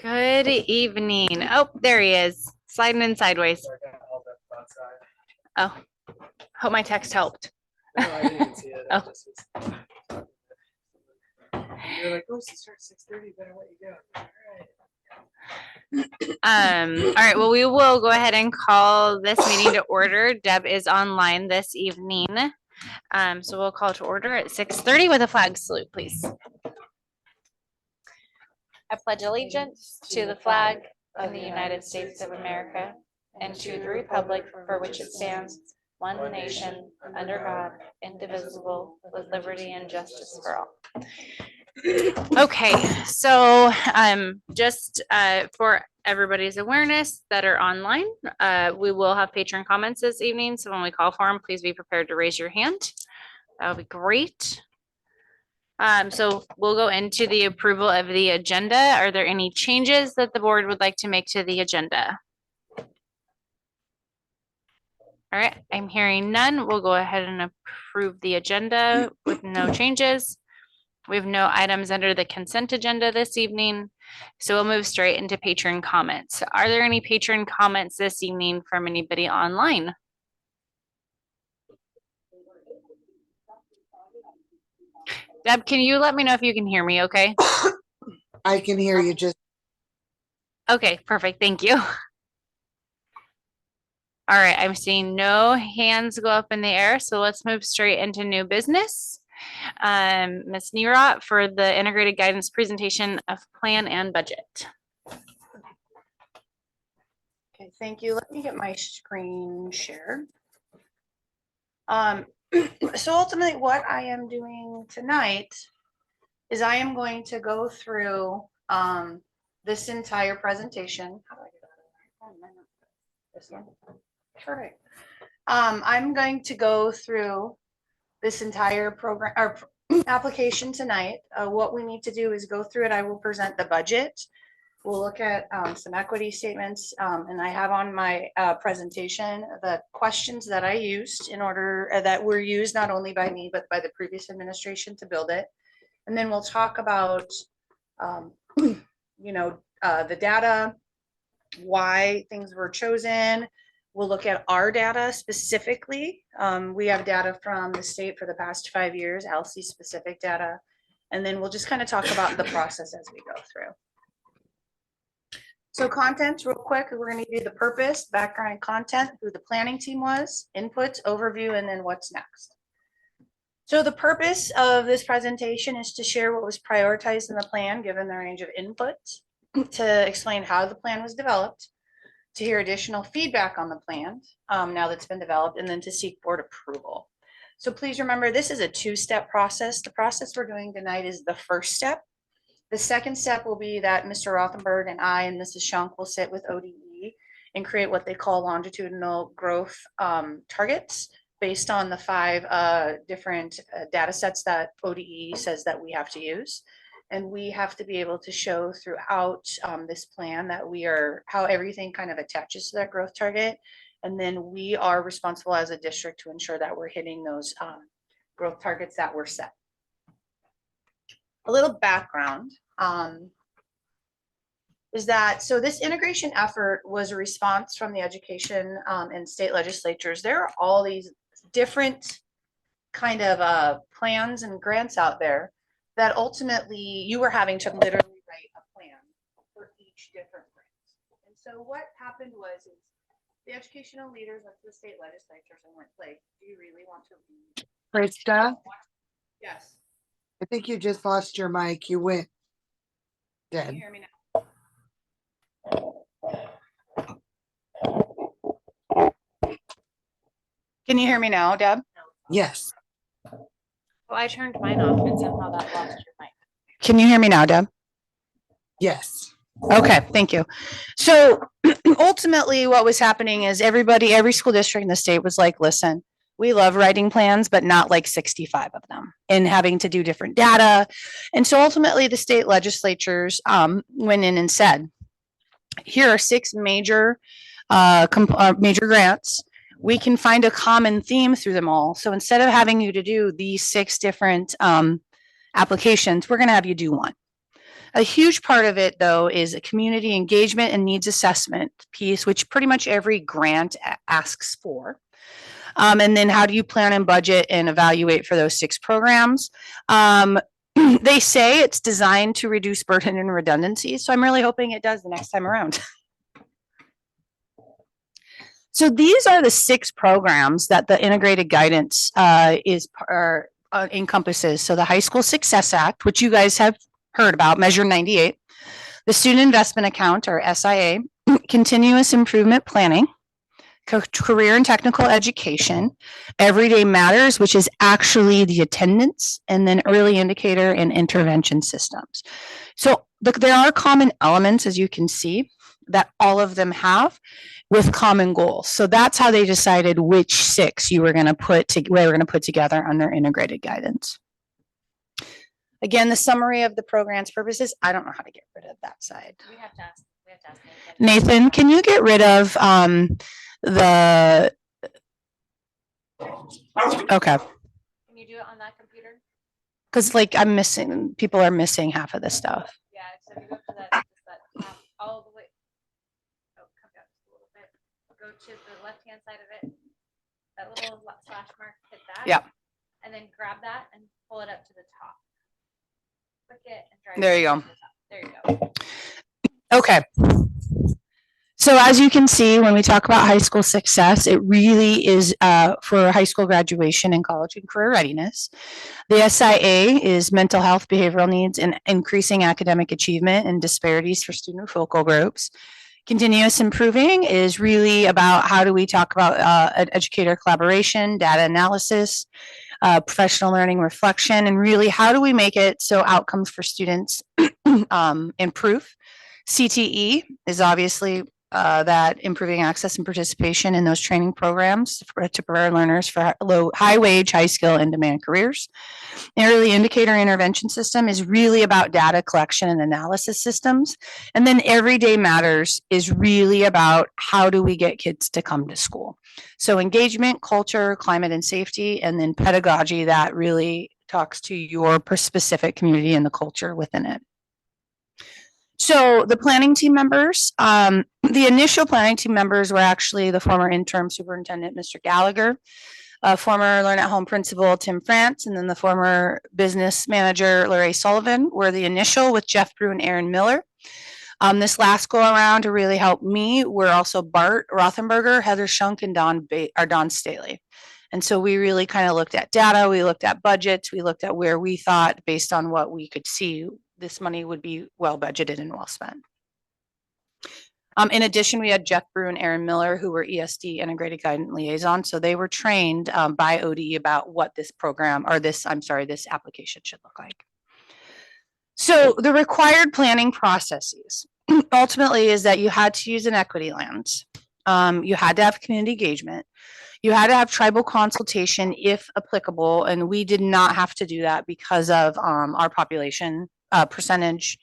Good evening. Oh, there he is, sliding in sideways. Oh, hope my text helped. No, I didn't even see it. Oh. You're like, oh, she starts 6:30. Better let you go. All right. All right, well, we will go ahead and call this meeting to order. Deb is online this evening. So we'll call to order at 6:30 with a flag salute, please. I pledge allegiance to the flag of the United States of America and to the republic for which it stands, one nation, under God, indivisible, with liberty and justice for all. Okay, so just for everybody's awareness that are online, we will have patron comments this evening. So when we call for them, please be prepared to raise your hand. That would be great. So we'll go into the approval of the agenda. Are there any changes that the board would like to make to the agenda? All right, I'm hearing none. We'll go ahead and approve the agenda with no changes. We have no items under the consent agenda this evening, so we'll move straight into patron comments. Are there any patron comments this evening from anybody online? Deb, can you let me know if you can hear me, okay? I can hear you just. Okay, perfect, thank you. All right, I'm seeing no hands go up in the air, so let's move straight into new business. Ms. Nerot for the integrated guidance presentation of plan and budget. Okay, thank you. Let me get my screen shared. So ultimately what I am doing tonight is I am going to go through this entire presentation. How do I get out of there? This one. Perfect. I'm going to go through this entire program or application tonight. What we need to do is go through it. I will present the budget. We'll look at some equity statements, and I have on my presentation the questions that I used in order that were used not only by me but by the previous administration to build it. And then we'll talk about, the data, why things were chosen. We'll look at our data specifically. We have data from the state for the past 5 years, ALSI specific data, and then we'll just kind of talk about the process as we go through. So contents real quick, we're going to do the purpose, background and content, who the planning team was, inputs, overview, and then what's next. So the purpose of this presentation is to share what was prioritized in the plan, given the range of inputs, to explain how the plan was developed, to hear additional feedback on the plan now that's been developed, and then to seek board approval. So please remember, this is a two-step process. The process we're doing tonight is the first step. The second step will be that Mr. Rothenberg and I and Mrs. Shunk will sit with ODE and create what they call longitudinal growth targets based on the 5 different data sets that ODE says that we have to use. And we have to be able to show throughout this plan that we are, how everything kind of attaches to that growth target. And then we are responsible as a district to ensure that we're hitting those growth targets that were set. A little background is that, so this integration effort was a response from the education and state legislatures. There are all these different kind of plans and grants out there that ultimately you were having to literally write a plan for each different grant. And so what happened was is the educational leaders went to the state legislatures and went like, do you really want to read? Krista, Yes. I think you just lost your mic. You went Can dead. you hear me now? Can you hear me now, Deb? Yes. Well, I turned mine off and somehow that lost your mic. Can you hear me now, Deb? Yes. Okay, thank you. So ultimately what was happening is every school district in the state was like, listen, we love writing plans, but not like 65 of them and having to do different data. And so ultimately the state legislatures went in and said, here are 6 major grants. We can find a common theme through them all. So instead of having you to do these 6 different applications, we're going to have you do one. A huge part of it, though, is a community engagement and needs assessment piece, which pretty much every grant asks for. And then how do you plan and budget and evaluate for those 6 programs? They say it's designed to reduce burden and redundancy, so I'm really hoping it does the next time around. So these are the 6 programs that the integrated guidance encompasses. So the High School Success Act, which you guys have heard about, Measure 98, the Student Investment Account, or SIA, Continuous Improvement Planning, Career and Technical Education, Everyday Matters, which is actually the attendance, and then Early Indicator and Intervention Systems. So there are common elements, as you can see, that all of them have with common goals. So that's how they decided which 6 you were going to put together under integrated guidance. Again, the summary of the program's purposes. I don't know how to get rid of that side. We have to ask Nathan, can you get rid of the, okay, Can you do it on that computer? because like people are missing half of this stuff. Yeah, so if you go to that all the way. Oh, come down just a little bit. Go to the left-hand side of it. That little slash mark, hit that. Yeah. And then grab that and pull it up to the top. Click it and drag. There it you up go. to the top. There you go. Okay. So as you can see, when we talk about high school success, it really is for high school graduation and college and career readiness. The SIA is mental health, behavioral needs, and increasing academic achievement and disparities for student focal groups. Continuous improving is really about how do we talk about educator collaboration, data analysis, professional learning reflection, and really how do we make it so outcomes for students improve. CTE is obviously that improving access and participation in those training programs to prepare learners for high wage, high skill, in demand careers. The early indicator intervention system is really about data collection and analysis systems. And then Everyday Matters is really about how do we get kids to come to school. So engagement, culture, climate and safety, and then pedagogy that really talks to your specific community and the culture within it. So the planning team members, the initial planning team members were actually the former interim superintendent, Mr. Gallagher, former Learn at Home principal, Tim France, and then the former business manager, Larry Sullivan, were the initial with Jeff Brew and Aaron Miller. This last go around to really help me were also Bart Rothenberger, Heather Shunk, and Don Staley. And so we really kind of looked at data, we looked at budgets, we looked at where we thought based on what we could see, this money would be well budgeted and well spent. In addition, we had Jeff Brew and Aaron Miller, who were ESD Integrated Guidance Liaison. So they were trained by ODE about what this program, or this application should look like. So the required planning processes ultimately is that you had to use an equity lens. You had to have community engagement. You had to have tribal consultation if applicable, and we did not have to do that because of our population percentage.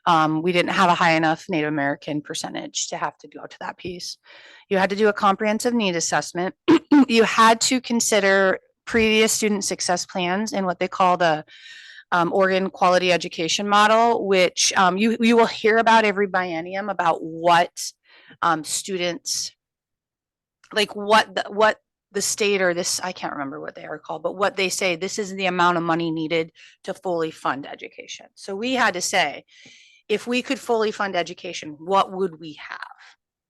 We didn't have a high enough Native American percentage to have to go to that piece. You had to do a comprehensive need assessment. You had to consider previous student success plans and what they call the Oregon Quality Education Model, which you will hear about every biennium about what students, like what the state or this, I can't remember what they are called, but what they say, this is the amount of money needed to fully fund education. So we had to say, if we could fully fund education, what would we have?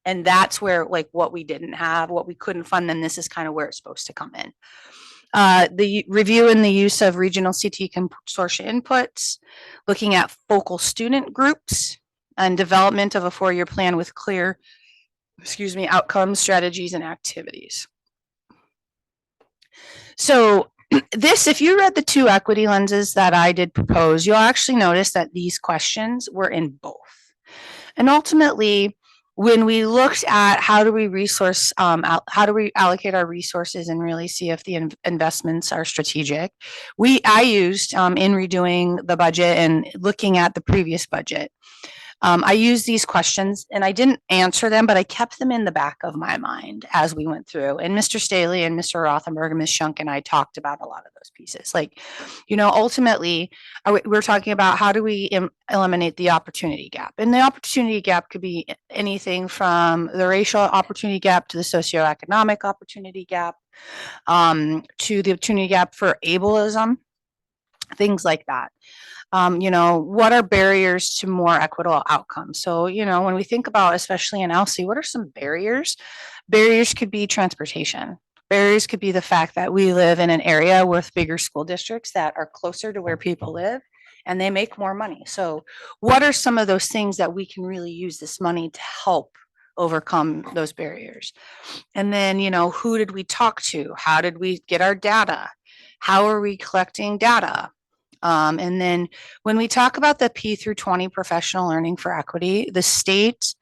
And that's where, like, what we didn't have, what we couldn't fund, then this is kind of where it's supposed to come in. The review and the use of regional CT consortia inputs, looking at focal student groups, and development of a 4-year plan with clear, outcomes, strategies, and activities. So this, if you read the 2 equity lenses that I did propose, you'll actually notice that these questions were in both. And ultimately, when we looked at how do we allocate our resources and really see if the investments are strategic, I used in redoing the budget and looking at the previous budget, I used these questions and I didn't answer them, but I kept them in the back of my mind as we went through. And Mr. Staley and Mr. Rothenberg and Ms. Shunk and I talked about a lot of those pieces. Like, ultimately, we're talking about how do we eliminate the opportunity gap? And the opportunity gap could be anything from the racial opportunity gap to the socioeconomic opportunity gap, to the opportunity gap for ableism, things like that. What are barriers to more equitable outcomes? So, when we think about, especially in ELSI, what are some barriers? Barriers could be transportation. Barriers could be the fact that we live in an area with bigger school districts that are closer to where people live and they make more money. So what are some of those things that we can really use this money to help overcome those barriers? And then, who did we talk to? How did we get our data? How are we collecting data? And then when we talk about the P through 20 professional learning for equity, the state,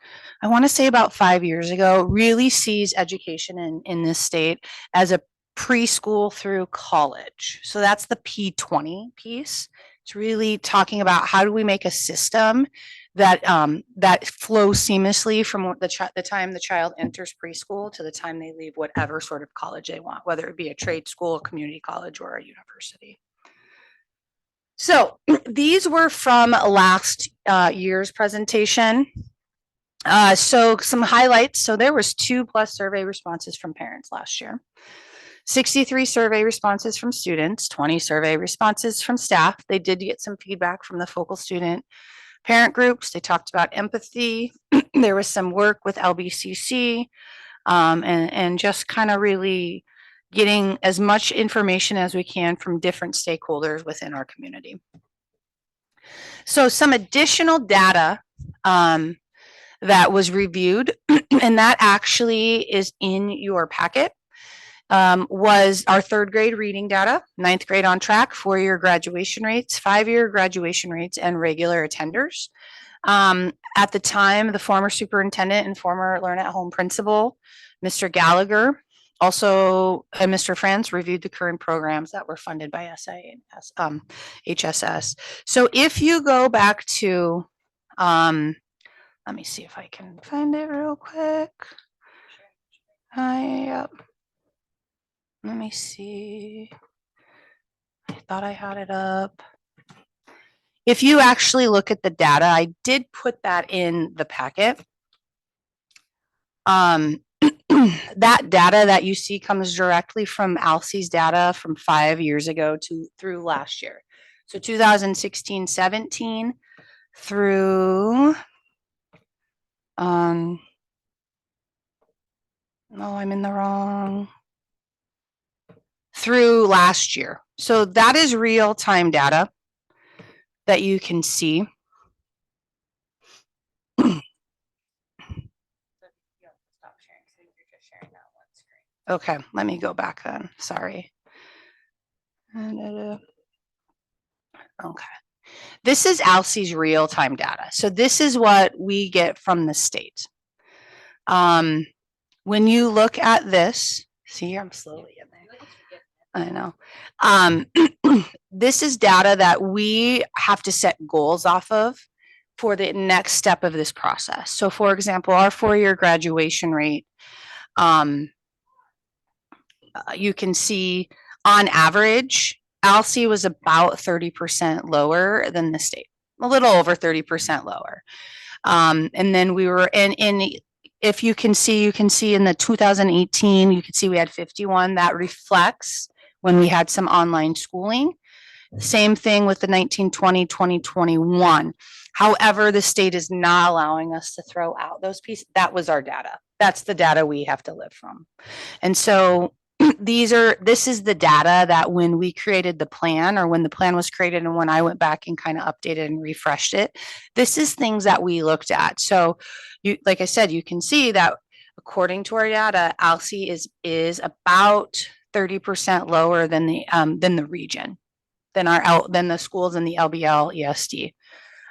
I want to say about 5 years ago, really sees education in this state as a preschool through college. So that's the P20 piece. It's really talking about how do we make a system that that flows seamlessly from the time the child enters preschool to the time they leave whatever sort of college they want, whether it be a trade school, a community college, or a university. So these were from last year's presentation. So some highlights. So there was 2+ survey responses from parents last year, 63 survey responses from students, 20 survey responses from staff. They did get some feedback from the focal student parent groups. They talked about empathy. There was some work with LBCC, and just kind of really getting as much information as we can from different stakeholders within our community. So some additional data that was reviewed, and that actually is in your packet, was our 3rd grade reading data, 9th grade on track, 4-year graduation rates, 5-year graduation rates, and regular attenders. At the time, the former superintendent and former Learn at Home principal, Mr. Gallagher, also, Mr. Franz reviewed the current programs that were funded by SIA and HSS. So if you go back to, let me see if I can find it real quick. Yep. Let me see. I thought I had it up. If you actually look at the data, I did put that in the packet. That data that you see comes directly from ALSE's data from 5 years ago through last year. So 2016-17 through, no, I'm in the wrong, through last year. So that is real-time data that you can see. Okay, let me go back then. Sorry. Okay. This is ALSE's real-time data. So this is what we get from the state. When you look at this, see, I'm slowly in there. I know. This is data that we have to set goals off of for the next step of this process. So for example, our 4-year graduation rate, you can see on average, ALSE was about 30% lower than the state, a little over 30% lower. And then we were if you can see in the 2018, you can see we had 51. That reflects when we had some online schooling. Same thing with the 1920, 2021. However, the state is not allowing us to throw out those pieces. That was our data. That's the data we have to live from. And so this is the data that when we created the plan, or when the plan was created and when I went back and kind of updated and refreshed it, this is things that we looked at. So like I said, you can see that according to our data, ALSE is about 30% lower than the region, than the schools in the LBL ESD.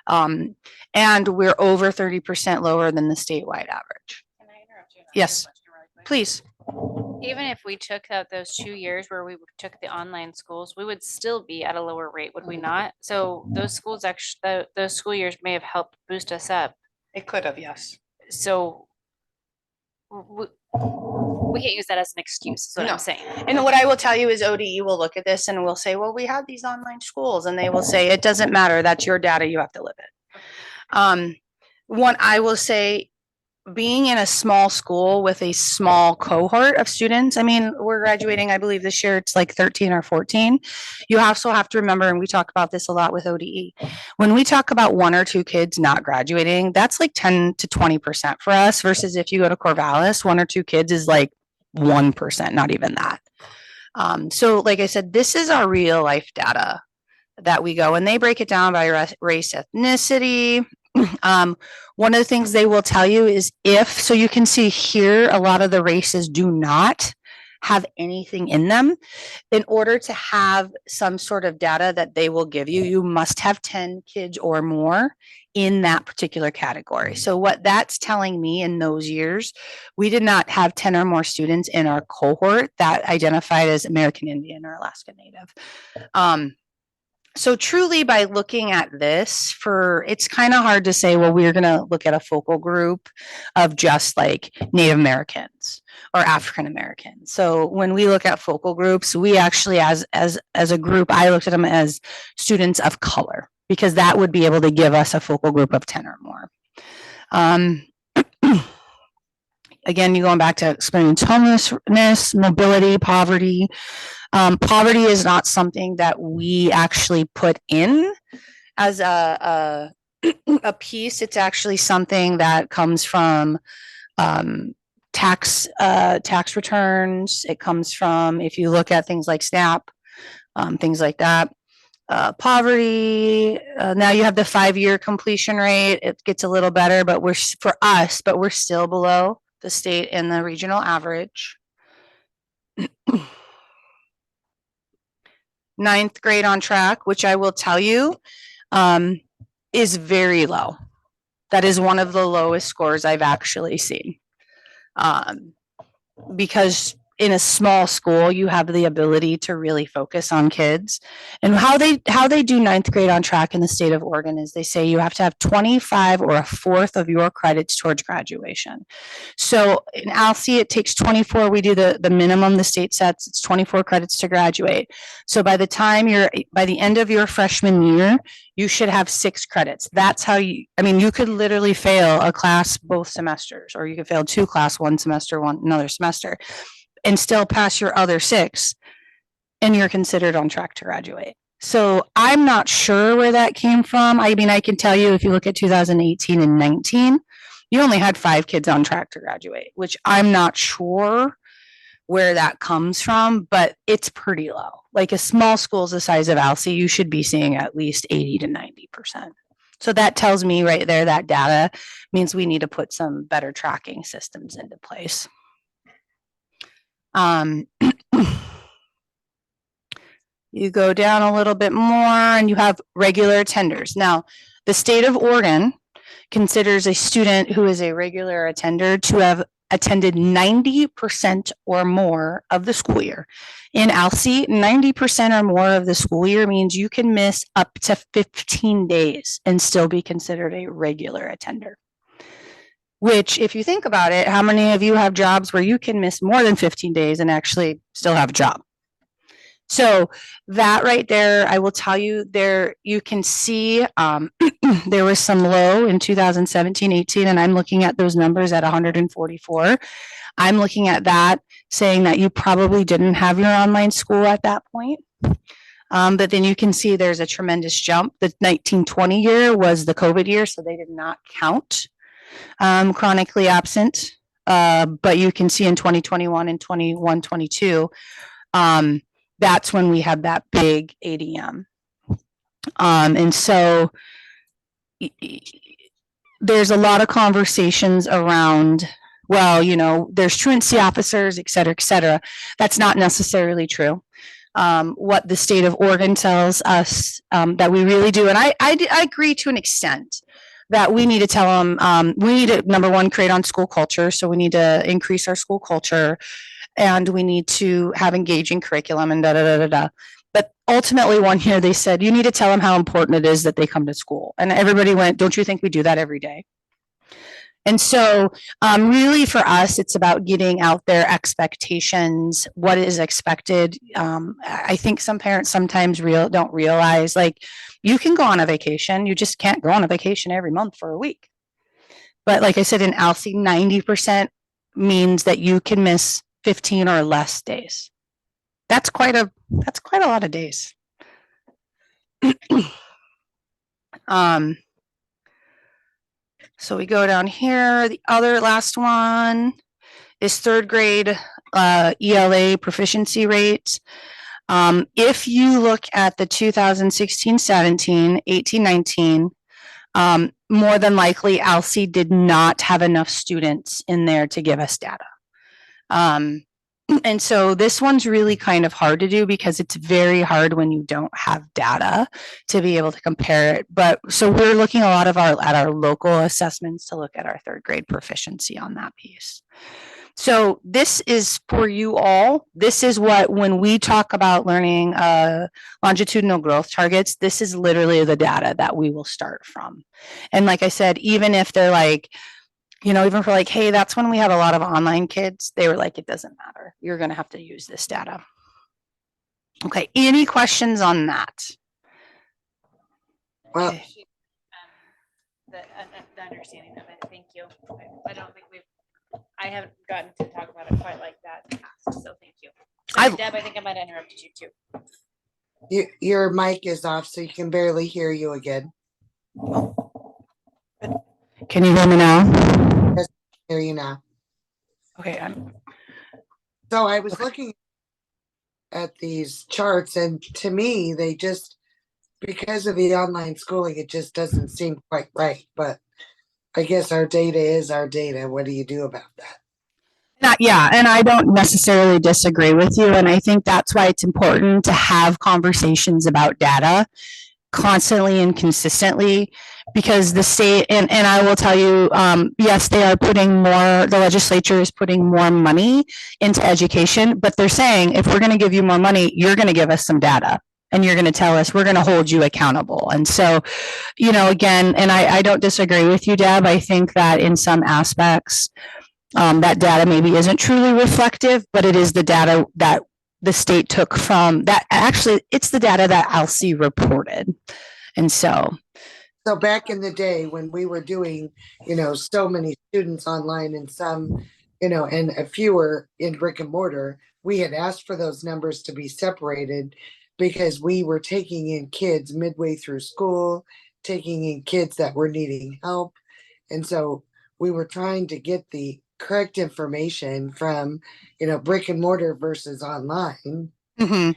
And we're over 30% lower than the statewide average. Can I interrupt you? Yes, please. Even if we took out those 2 years where we took the online schools, we would still be at a lower rate, would we not? So those schools actually, those school years may have helped boost us up. It could have, yes. So we can't use that as an excuse, is what No. I'm saying. And what I will tell you is ODE will look at this and will say, well, we had these online schools, and they will say, it doesn't matter. That's your data. You have to live it. One, I will say, being in a small school with a small cohort of students, I mean, we're graduating, I believe this year it's like 13 or 14. You also have to remember, and we talk about this a lot with ODE, when we talk about 1 or 2 kids not graduating, that's like 10 to 20% for us, versus if you go to Corvallis, 1 or 2 kids is like 1%, not even that. So like I said, this is our real life data that we go, and they break it down by race, ethnicity. One of the things they will tell you is so you can see here, a lot of the races do not have anything in them. In order to have some sort of data that they will give you, you must have 10 kids or more in that particular category. So what that's telling me, in those years, we did not have 10 or more students in our cohort that identified as American Indian or Alaska Native. So truly, by looking at this, it's kind of hard to say, well, we're going to look at a focal group of just like Native Americans or African Americans. So when we look at focal groups, we actually, as a group, I looked at them as students of color, because that would be able to give us a focal group of 10 or more. Again, you're going back to experience homelessness, mobility, poverty. Poverty is not something that we actually put in as a piece. It's actually something that comes from tax returns. It comes from, if you look at things like SNAP, things like that. Poverty, now you have the 5-year completion rate. It gets a little better, but we're still below the state and the regional average. 9th grade on track, which I will tell you, is very low. That is one of the lowest scores I've actually seen. Because in a small school, you have the ability to really focus on kids. And how they do 9th grade on track in the state of Oregon is they say you have to have 25 or a fourth of your credits towards graduation. So in ALSE, it takes 24. We do the minimum the state sets. It's 24 credits to graduate. So by the end of your freshman year, you should have 6 credits. That's how you could literally fail a class both semesters, or you could fail 2 classes, one semester, another semester, and still pass your other 6, and you're considered on track to graduate. So I'm not sure where that came from. I mean, I can tell you, if you look at 2018 and 19, you only had 5 kids on track to graduate, which I'm not sure where that comes from, but it's pretty low. Like a small school's the size of ALSE, you should be seeing at least 80 to 90%. So that tells me right there that data means we need to put some better tracking systems into place. You go down a little bit more and you have regular attenders. Now, the state of Oregon considers a student who is a regular attender to have attended 90% or more of the school year. In ALSE, 90% or more of the school year means you can miss up to 15 days and still be considered a regular attender. Which, if you think about it, how many of you have jobs where you can miss more than 15 days and actually still have a job? So that right there, I will tell you, there you can see there was some low in 2017, 18, and I'm looking at those numbers at 144. I'm looking at that saying that you probably didn't have your online school at that point. But then you can see there's a tremendous jump. The 1920 year was the COVID year, so they did not count chronically absent. But you can see in 2021 and 21, 22, that's when we had that big ADM. And so there's a lot of conversations around, well, you know, there's truancy officers, et cetera, et cetera. That's not necessarily true. What the state of Oregon tells us that we really do, and I agree to an extent, that we need to tell them, we need to, number one, create on school culture. So we need to increase our school culture. and we need to have engaging curriculum and da da da da da. But ultimately, one year they said, you need to tell them how important it is that they come to school. And everybody went, don't you think we do that every day? And so really for us, it's about getting out their expectations, what is expected. I think some parents sometimes don't realize, like, you can go on a vacation, you just can't go on a vacation every month for a week. But like I said, in ALSI, 90% means that you can miss 15 or less days. That's quite a lot of days. So we go down here. The other last one is third grade ELA proficiency rates. If you look at the 2016-17, 18-19, more than likely ALSI did not have enough students in there to give us data. And so this one's really kind of hard to do because it's very hard when you don't have data to be able to compare it. But so we're looking a lot of at our local assessments to look at our third grade proficiency on that piece. So this is for you all. This is what, when we talk about learning longitudinal growth targets, this is literally the data that we will start from. And like I said, even if they're like, even for like, hey, that's when we have a lot of online kids, they were like, it doesn't matter. You're going to have to use this data. Okay. Any questions on that? Well, Okay. The understanding of it. Thank you. I don't think I haven't gotten to talk about it quite like that in the past, so thank you. Sorry, Deb, I think I might have interrupted you too. your mic is off, so you can barely hear you again. Can you hear me now? Hear you now. Okay. So I was looking at these charts, and to me, they just, because of the online schooling, it just doesn't seem quite right. But I guess our data is our data. What do you do about that? Yeah, and I don't necessarily disagree with you. And I think that's why it's important to have conversations about data constantly and consistently, because the state, and I will tell you, yes, they are putting more, the legislature is putting more money into education, but they're saying, if we're going to give you more money, you're going to give us some data. And you're going to tell us, we're going to hold you accountable. And so, again, and I don't disagree with you, Deb. I think that in some aspects, that data maybe isn't truly reflective, but it is the data that the state took from that. Actually, it's the data that ALSI reported. And so back in the day when we were doing, so many students online and some, and a fewer in brick and mortar, we had asked for those numbers to be separated because we were taking in kids midway through school, taking in kids that were needing help. And so we were trying to get the correct information from, brick and mortar versus online. mm-hmm.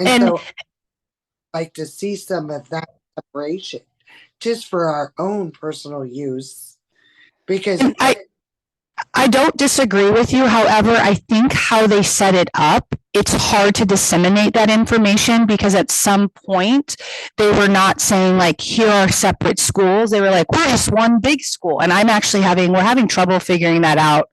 And so I'd like to see some of that separation just for our own personal use, because I don't disagree with you. However, I think how they set it up, it's hard to disseminate that information, because at some point they were not saying like, here are separate schools. They were like, we're just one big school. And we're having trouble figuring that out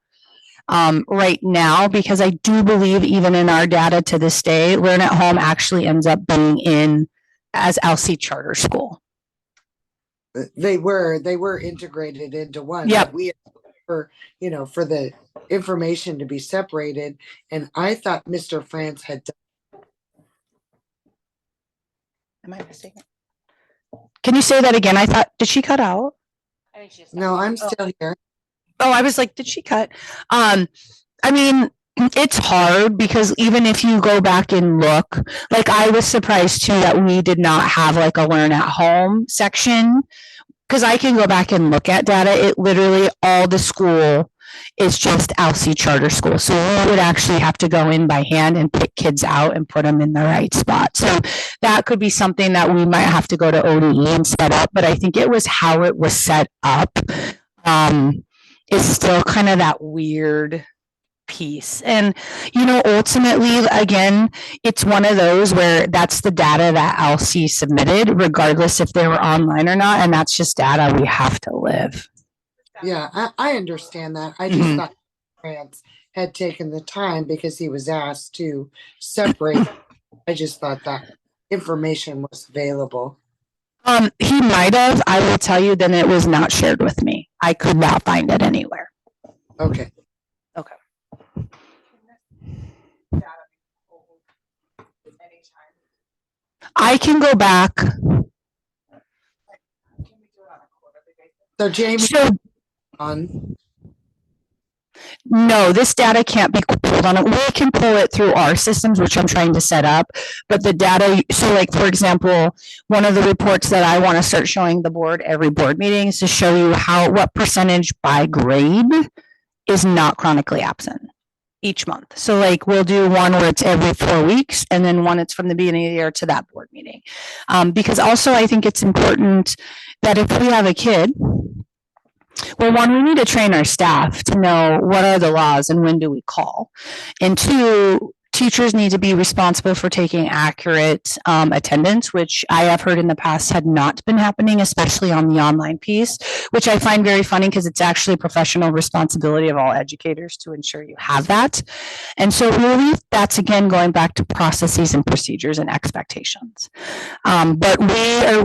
right now, because I do believe even in our data to this day, Learn at Home actually ends up being in as ALSI charter school. They were integrated into one. Yep. We for the information to be separated, and I thought Mr. France had done. Am I mistaken? Can you say that again? I thought, did she cut out? I think she's No, I'm still here. Oh, I was like, did she cut? I mean, it's hard because even if you go back and look, like I was surprised too that we did not have like a Learn at Home section, because I can go back and look at data. It literally, all the school is just ALSI charter school. So we would actually have to go in by hand and pick kids out and put them in the right spot. So that could be something that we might have to go to ODE and set up. But I think it was how it was set up. Is still kind of that weird piece. And, ultimately, again, it's one of those where that's the data that ALSI submitted, regardless if they were online or not. And that's just data we have to live. Yeah, I understand that. I just thought France had taken the time because he was asked to separate. I just thought that information was available. He might have. I will tell you, then it was not shared with me. I could not find it anywhere. Okay. Okay. I can go back. So Jamie So on. no, this data can't be pulled on it. We can pull it through our systems, which I'm trying to set up. But the data, so like, for example, one of the reports that I want to start showing the board every board meeting is to show you what percentage by grade is not chronically absent each month. So like, we'll do one where it's every 4 weeks, and then one it's from the beginning of the year to that board meeting. Because also I think it's important that if we have a kid, well, one, we need to train our staff to know what are the laws and when do we call. And two, teachers need to be responsible for taking accurate attendance, which I have heard in the past had not been happening, especially on the online piece, which I find very funny because it's actually professional responsibility of all educators to ensure you have that. And so really, that's again going back to processes and procedures and expectations. But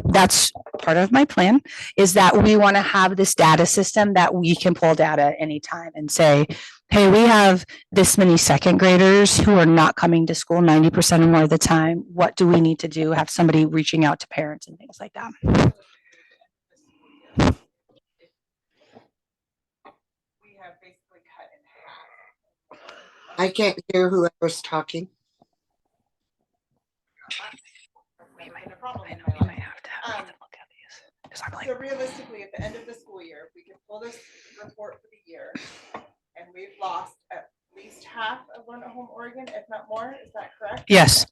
that's part of my plan, is that we want to have this data system that we can pull data anytime and say, hey, we have this many second graders who are not coming to school 90% or more of the time. What do we need to do? Have somebody reaching out to parents and things like that. We have basically cut in half. I can't hear whoever's talking. We might have a I know problem. we might have to have them look at these. Because I'm like, So realistically, at the end of the school year, we can pull this report for the year, and we've lost at least half of Learn at Home Oregon, if not more. Is that correct? yes.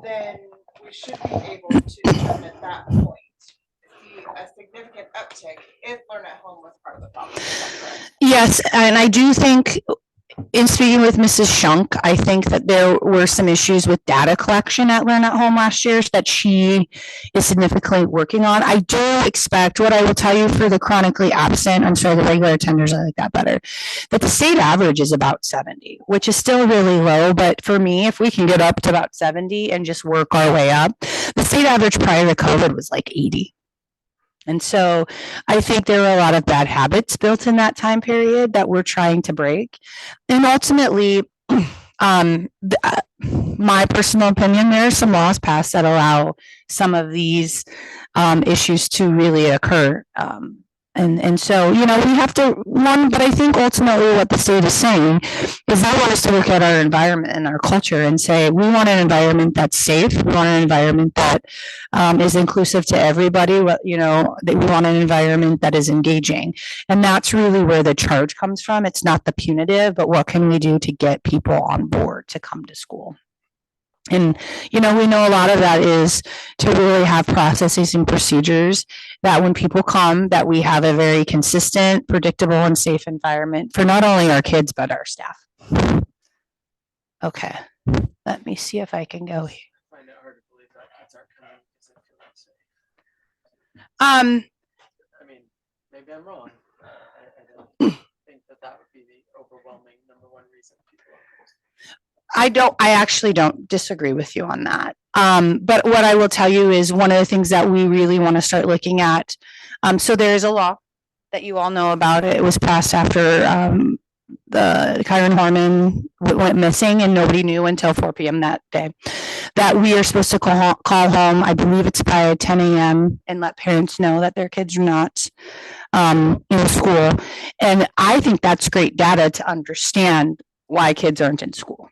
Then we should be able to determine at that point see a significant uptick if Learn at Home was part of the problem. Is that correct? Yes, and I do think, in speaking with Mrs. Shunk, I think that there were some issues with data collection at Learn at Home last year that she is significantly working on. I do expect, what I will tell you for the chronically absent, I'm sorry, the regular attenders, I like that better, that the state average is about 70, which is still really low. But for me, if we can get up to about 70 and just work our way up, the state average prior to COVID was like 80. And so I think there are a lot of bad habits built in that time period that we're trying to break. And ultimately, my personal opinion, there are some laws passed that allow some of these issues to really occur. And so, you know, we have to, but I think ultimately what the state is saying is they want us to look at our environment and our culture and say, we want an environment that's safe. We want an environment that is inclusive to everybody. You know, we want an environment that is engaging. And that's really where the charge comes from. It's not the punitive, but what can we do to get people on board to come to school? And, you know, we know a lot of that is to really have processes and procedures that when people come, that we have a very consistent, predictable, and safe environment for not only our kids, but our staff. Okay, let me see if I can go here. I find it hard to believe that kids aren't coming because they feel unsafe. I mean, maybe I'm wrong. I don't think that would be the overwhelming number one reason people are. I actually don't disagree with you on that. But what I will tell you is one of the things that we really want to start looking at. So there is a law that you all know about. It was passed after the Kyron Horman went missing, and nobody knew until 4 p.m. that day that we are supposed to call home. I believe it's by 10 a.m. and let parents know that their kids are not in school. And I think that's great data to understand why kids aren't in school.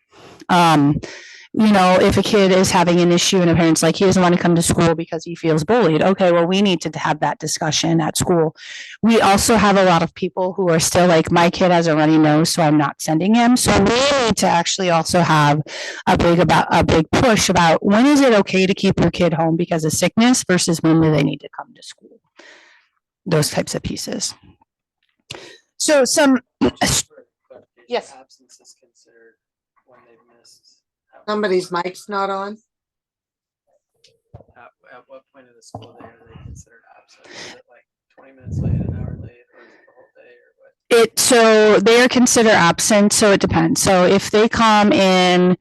You know, if a kid is having an issue and a parent's like, he doesn't want to come to school because he feels bullied. Okay, well, we need to have that discussion at school. We also have a lot of people who are still like, my kid has a runny nose, so I'm not sending him. So we need to actually also have a big push about when is it okay to keep your kid home because of sickness versus when do they need to come to school? Those types of pieces. So some, yes. Absence is considered when they've missed. Somebody's mic's not on. At what point of the school day are they considered absent? Is it like 20 minutes late, an hour late, or is it the whole day, or what? So they are considered absent, so it depends. So if they come in,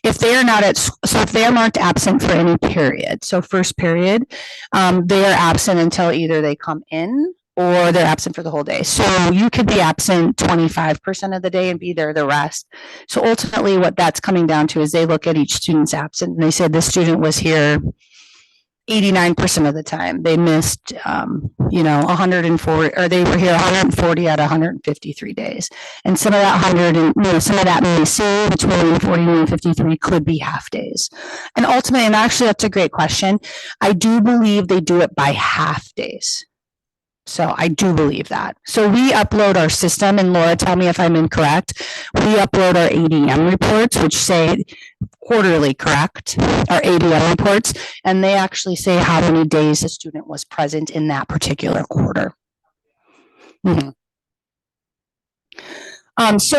if they are not if they are marked absent for any period, so first period, they are absent until either they come in or they're absent for the whole day. So you could be absent 25% of the day and be there the rest. So ultimately what that's coming down to is they look at each student's absent and they said this student was here 89% of the time. They missed, 140, or they were here 140 out of 153 days. And some of that 100, and some of that may say between 40 and 53 could be half days. And ultimately, and actually that's a great question. I do believe they do it by half days. So I do believe that. So we upload our system, and Laura, tell me if I'm incorrect. We upload our ADM reports, which say quarterly, correct? Our ADM reports, and they actually say how many days a student was present in that particular quarter. So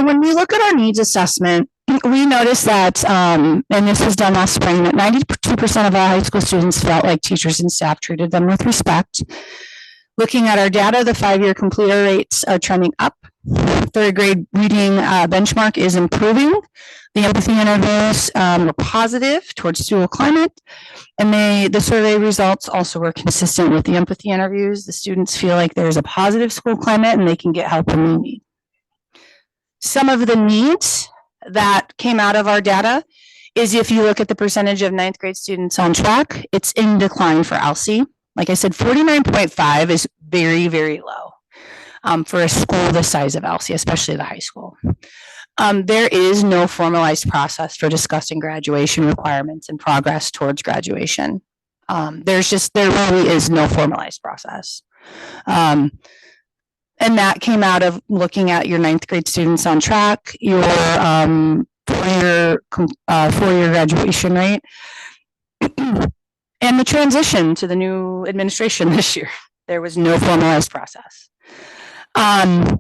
when we look at our needs assessment, we noticed that, and this was done last spring, that 92% of our high school students felt like teachers and staff treated them with respect. Looking at our data, the 5-year completer rates are trending up. Third grade reading benchmark is improving. The empathy interviews were positive towards school climate. And the survey results also were consistent with the empathy interviews. The students feel like there's a positive school climate and they can get help when they need. Some of the needs that came out of our data is if you look at the percentage of 9th grade students on track, it's in decline for ELSI. Like I said, 49.5 is very, very low for a school the size of ELSI, especially the high school. There is no formalized process for discussing graduation requirements and progress towards graduation. There really is no formalized process. And that came out of looking at your 9th grade students on track, your four-year graduation rate, and the transition to the new administration this year. There was no formalized process. Only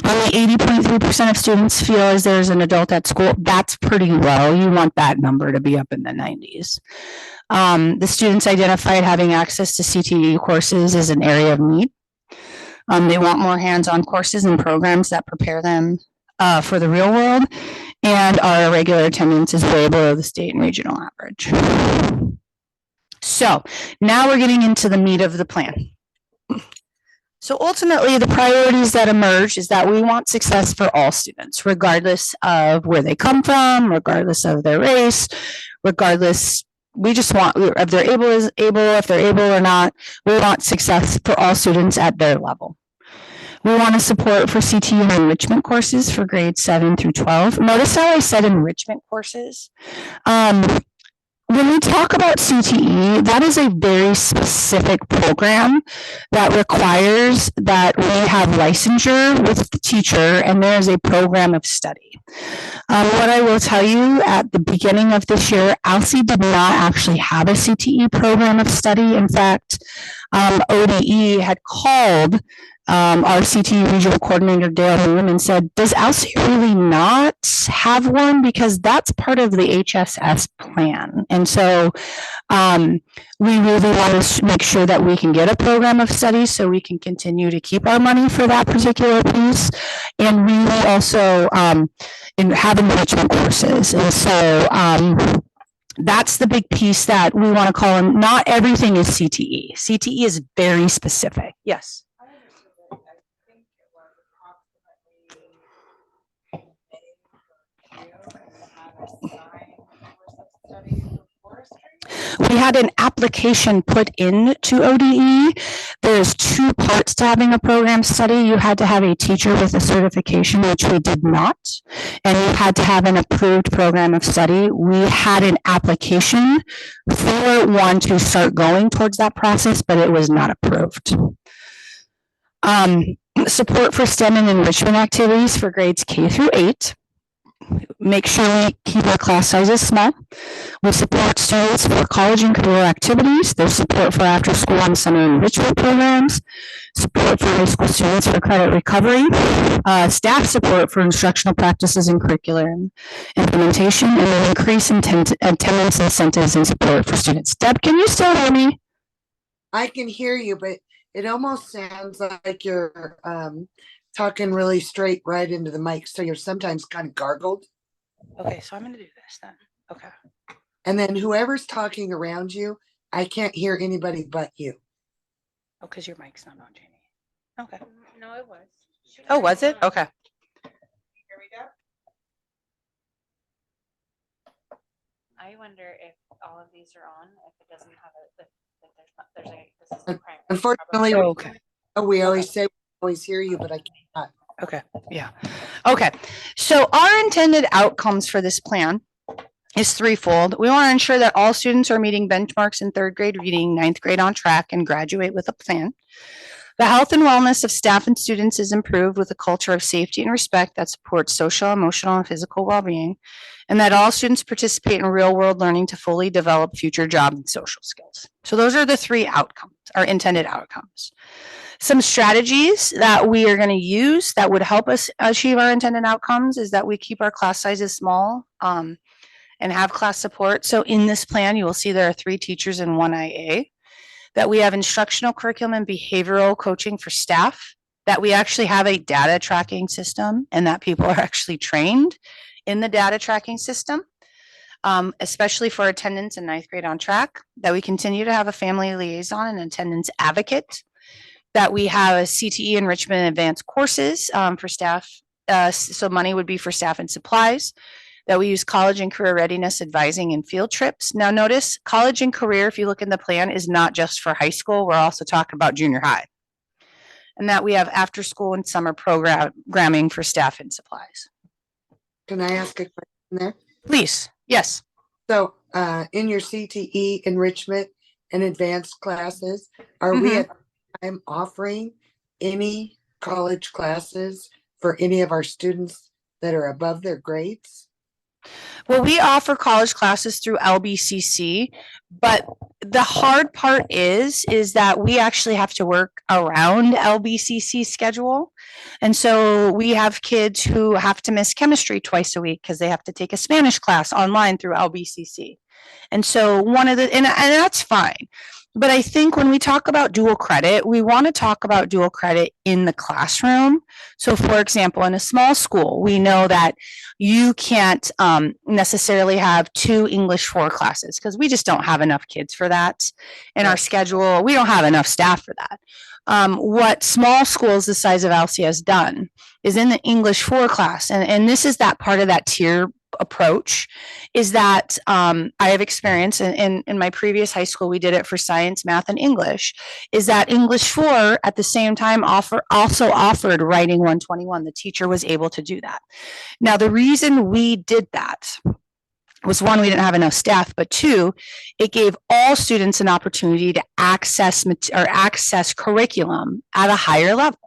80.3% of students feel as there's an adult at school. That's pretty low. You want that number to be up in the 90s. The students identified having access to CTE courses as an area of need. They want more hands-on courses and programs that prepare them for the real world, and our regular attendance is way below the state and regional average. So now we're getting into the meat of the plan. So ultimately, the priorities that emerge is that we want success for all students, regardless of where they come from, regardless of their race, regardless, we just want, if they're able or not, we want success for all students at their level. We want to support for CTE and enrichment courses for grades 7 through 12. Notice how I said enrichment courses. When we talk about CTE, that is a very specific program that requires that we have licensure with the teacher, and there is a program of study. What I will tell you, at the beginning of this year, ELSI did not actually have a CTE program of study. In fact, ODE had called our CTE regional coordinator, Dale Moon, and said, does ELSI really not have one? Because that's part of the HSS plan. And so we really want to make sure that we can get a program of study so we can continue to keep our money for that particular piece. And we will also have enrichment courses. And so that's the big piece that we want to call in. Not everything is CTE. CTE is very specific. Yes. We had an application put into ODE. There's 2 parts to having a program study. You had to have a teacher with a certification, which we did not. And you had to have an approved program of study. We had an application for one to start going towards that process, but it was not approved. Support for STEM and enrichment activities for grades K through 8. Make sure we keep our class sizes small. We support students for college and career activities. There's support for after school and summer enrichment programs, support for high school students for credit recovery, staff support for instructional practices and curriculum implementation, and then increase attendance incentives and support for students. Deb, can you still hear me? I can hear you, but it almost sounds like you're talking really straight right into the mic, so you're sometimes kind of gargled. Okay, so I'm gonna do this then. Okay. And then whoever's talking around you, I can't hear anybody but you. Oh, because your mic's not on, Jamie. Okay. No, it was. Oh, was it? Okay. Here we go. I wonder if all of these are on, if it doesn't have a, if there's not, there's like, this is the primary. Unfortunately, Oh, okay. we always say, we always hear you, but I can't. Okay, yeah. Okay, so our intended outcomes for this plan is threefold. We want to ensure that all students are meeting benchmarks in third grade reading, ninth grade on track, and graduate with a plan. The health and wellness of staff and students is improved with a culture of safety and respect that supports social, emotional, and physical well-being, and that all students participate in real-world learning to fully develop future job and social skills. So those are the three outcomes, our intended outcomes. Some strategies that we are going to use that would help us achieve our intended outcomes is that we keep our class sizes small and have class support. So in this plan, you will see there are 3 teachers and 1 IA, that we have instructional curriculum and behavioral coaching for staff, that we actually have a data tracking system and that people are actually trained in the data tracking system, especially for attendance in ninth grade on track, that we continue to have a family liaison and attendance advocate, that we have a CTE enrichment and advanced courses for staff. So money would be for staff and supplies, that we use college and career readiness advising and field trips. Now notice college and career, if you look in the plan, is not just for high school. We're also talking about junior high. And that we have after school and summer programming for staff and supplies. Can I ask a question there? Please, yes. So, in your CTE enrichment and advanced classes, are we at time offering any college classes for any of our students that are above their grades? Well, we offer college classes through LBCC, but the hard part is that we actually have to work around LBCC schedule. And so we have kids who have to miss chemistry twice a week because they have to take a Spanish class online through LBCC. And so and that's fine. But I think when we talk about dual credit, we want to talk about dual credit in the classroom. So for example, in a small school, we know that you can't necessarily have 2 English 4 classes because we just don't have enough kids for that in our schedule. We don't have enough staff for that. What small schools the size of Alcea has done is in the English 4 class, and this is that part of that tier approach, is that I have experience in my previous high school, we did it for science, math, and English, is that English 4 at the same time also offered writing 121. The teacher was able to do that. Now, the reason we did that was 1, we didn't have enough staff, but 2, it gave all students an opportunity to access curriculum at a higher level.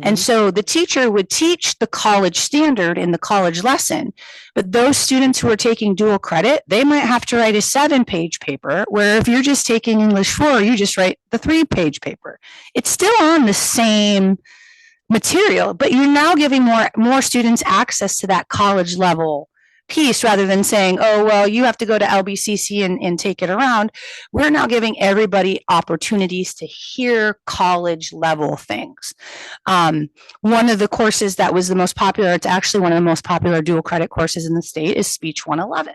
And so the teacher would teach the college standard in the college lesson, but those students who are taking dual credit, they might have to write a 7-page paper, where if you're just taking English 4, you just write the 3-page paper. It's still on the same material, but you're now giving more students access to that college level piece rather than saying, oh, well, you have to go to LBCC and take it around. We're now giving everybody opportunities to hear college level things. One of the courses that was the most popular, it's actually one of the most popular dual credit courses in the state, is Speech 111.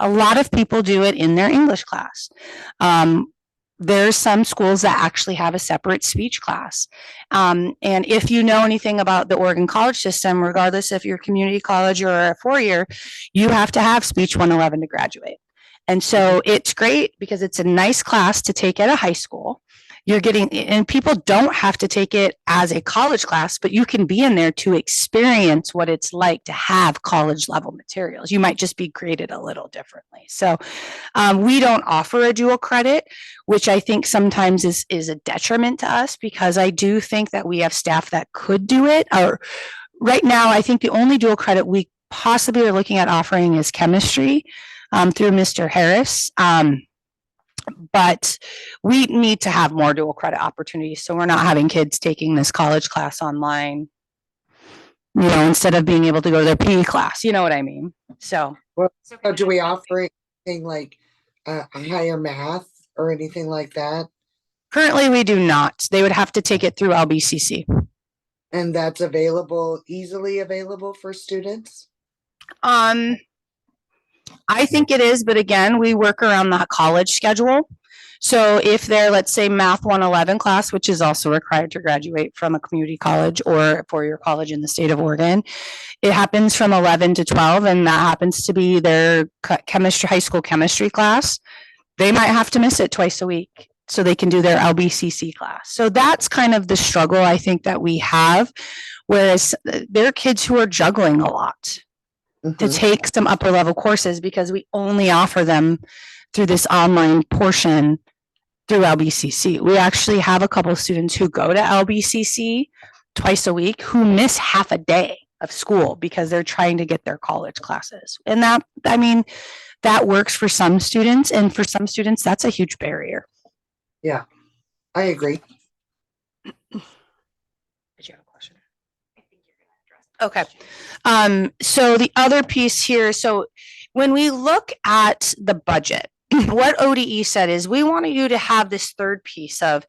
A lot of people do it in their English class. There's some schools that actually have a separate speech class. And if you know anything about the Oregon college system, regardless if you're community college or a 4-year, you have to have Speech 111 to graduate. And so it's great because it's a nice class to take at a high school. You're getting, and people don't have to take it as a college class, but you can be in there to experience what it's like to have college level materials. You might just be graded a little differently. So we don't offer a dual credit, which I think sometimes is a detriment to us, because I do think that we have staff that could do it. Or right now, I think the only dual credit we possibly are looking at offering is chemistry through Mr. Harris. But we need to have more dual credit opportunities. So we're not having kids taking this college class online, instead of being able to go to their PE class, you know what I mean? So do we offer anything like a higher math or anything like that? Currently we do not. They would have to take it through LBCC. And that's available, easily available for students? I think it is, but again, we work around the college schedule. So if they're, let's say, Math 111 class, which is also required to graduate from a community college or a four-year college in the state of Oregon, it happens from 11 to 12, and that happens to be their chemistry, high school chemistry class. They might have to miss it twice a week so they can do their LBCC class. So that's kind of the struggle I think that we have. Whereas there are kids who are juggling a lot to Mhm. take some upper level courses because we only offer them through this online portion through LBCC. We actually have a couple of students who go to LBCC twice a week who miss half a day of school because they're trying to get their college classes. And that, I mean, that works for some students, and for some students, that's a huge barrier. I agree. Did you have a question? Okay. So the other piece here, so when we look at the budget, what ODE said is we want you to have this third piece of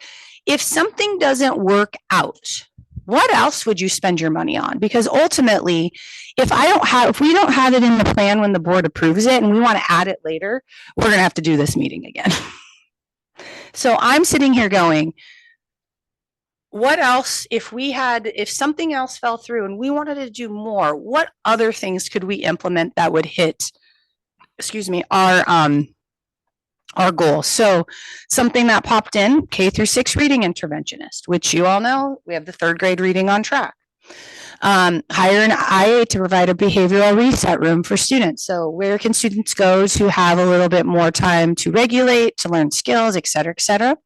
if something doesn't work out, what else would you spend your money on? Because ultimately, if we don't have it in the plan when the board approves it and we want to add it later, we're going to have to do this meeting again. So I'm sitting here going, what else, if something else fell through and we wanted to do more, what other things could we implement that would hit, our goal? So something that popped in, K through 6 reading interventionist, which you all know, we have the 3rd grade reading on track. Hire an IA to provide a behavioral reset room for students. So where can students go to have a little bit more time to regulate, to learn skills, et cetera, et cetera.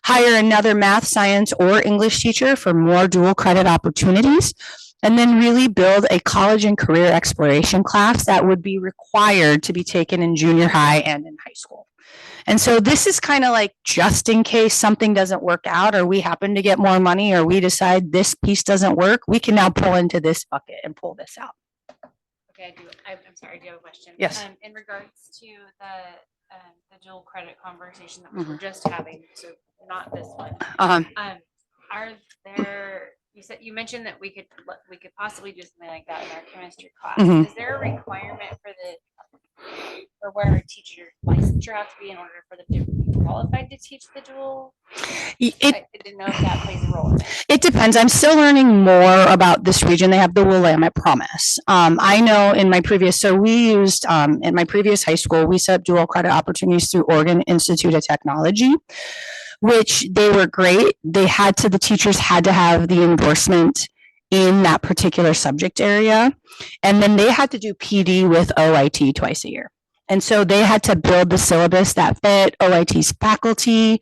Hire another math, science, or English teacher for more dual credit opportunities. And then really build a college and career exploration class that would be required to be taken in junior high and in high school. And so this is kind of like just in case something doesn't work out or we happen to get more money or we decide this piece doesn't work, we can now pull into this bucket and pull this out. Okay, I'm sorry, I do have a question. Yes. In regards to the dual credit conversation that we were just having, so not this one. Are there, you mentioned that we could possibly do something like that in our chemistry class. Mhm. Is there a requirement for where a teacher licensure has to be in order for them to be qualified to teach the dual? I didn't know if that plays a role in it. It depends. I'm still learning more about this region. They have the Willamette Promise. I know in my previous, so we used, in my previous high school, we set up dual credit opportunities through Oregon Institute of Technology, which they were great. The teachers had to have the endorsement in that particular subject area. And then they had to do PD with OIT twice a year. And so they had to build the syllabus that fit. OIT's faculty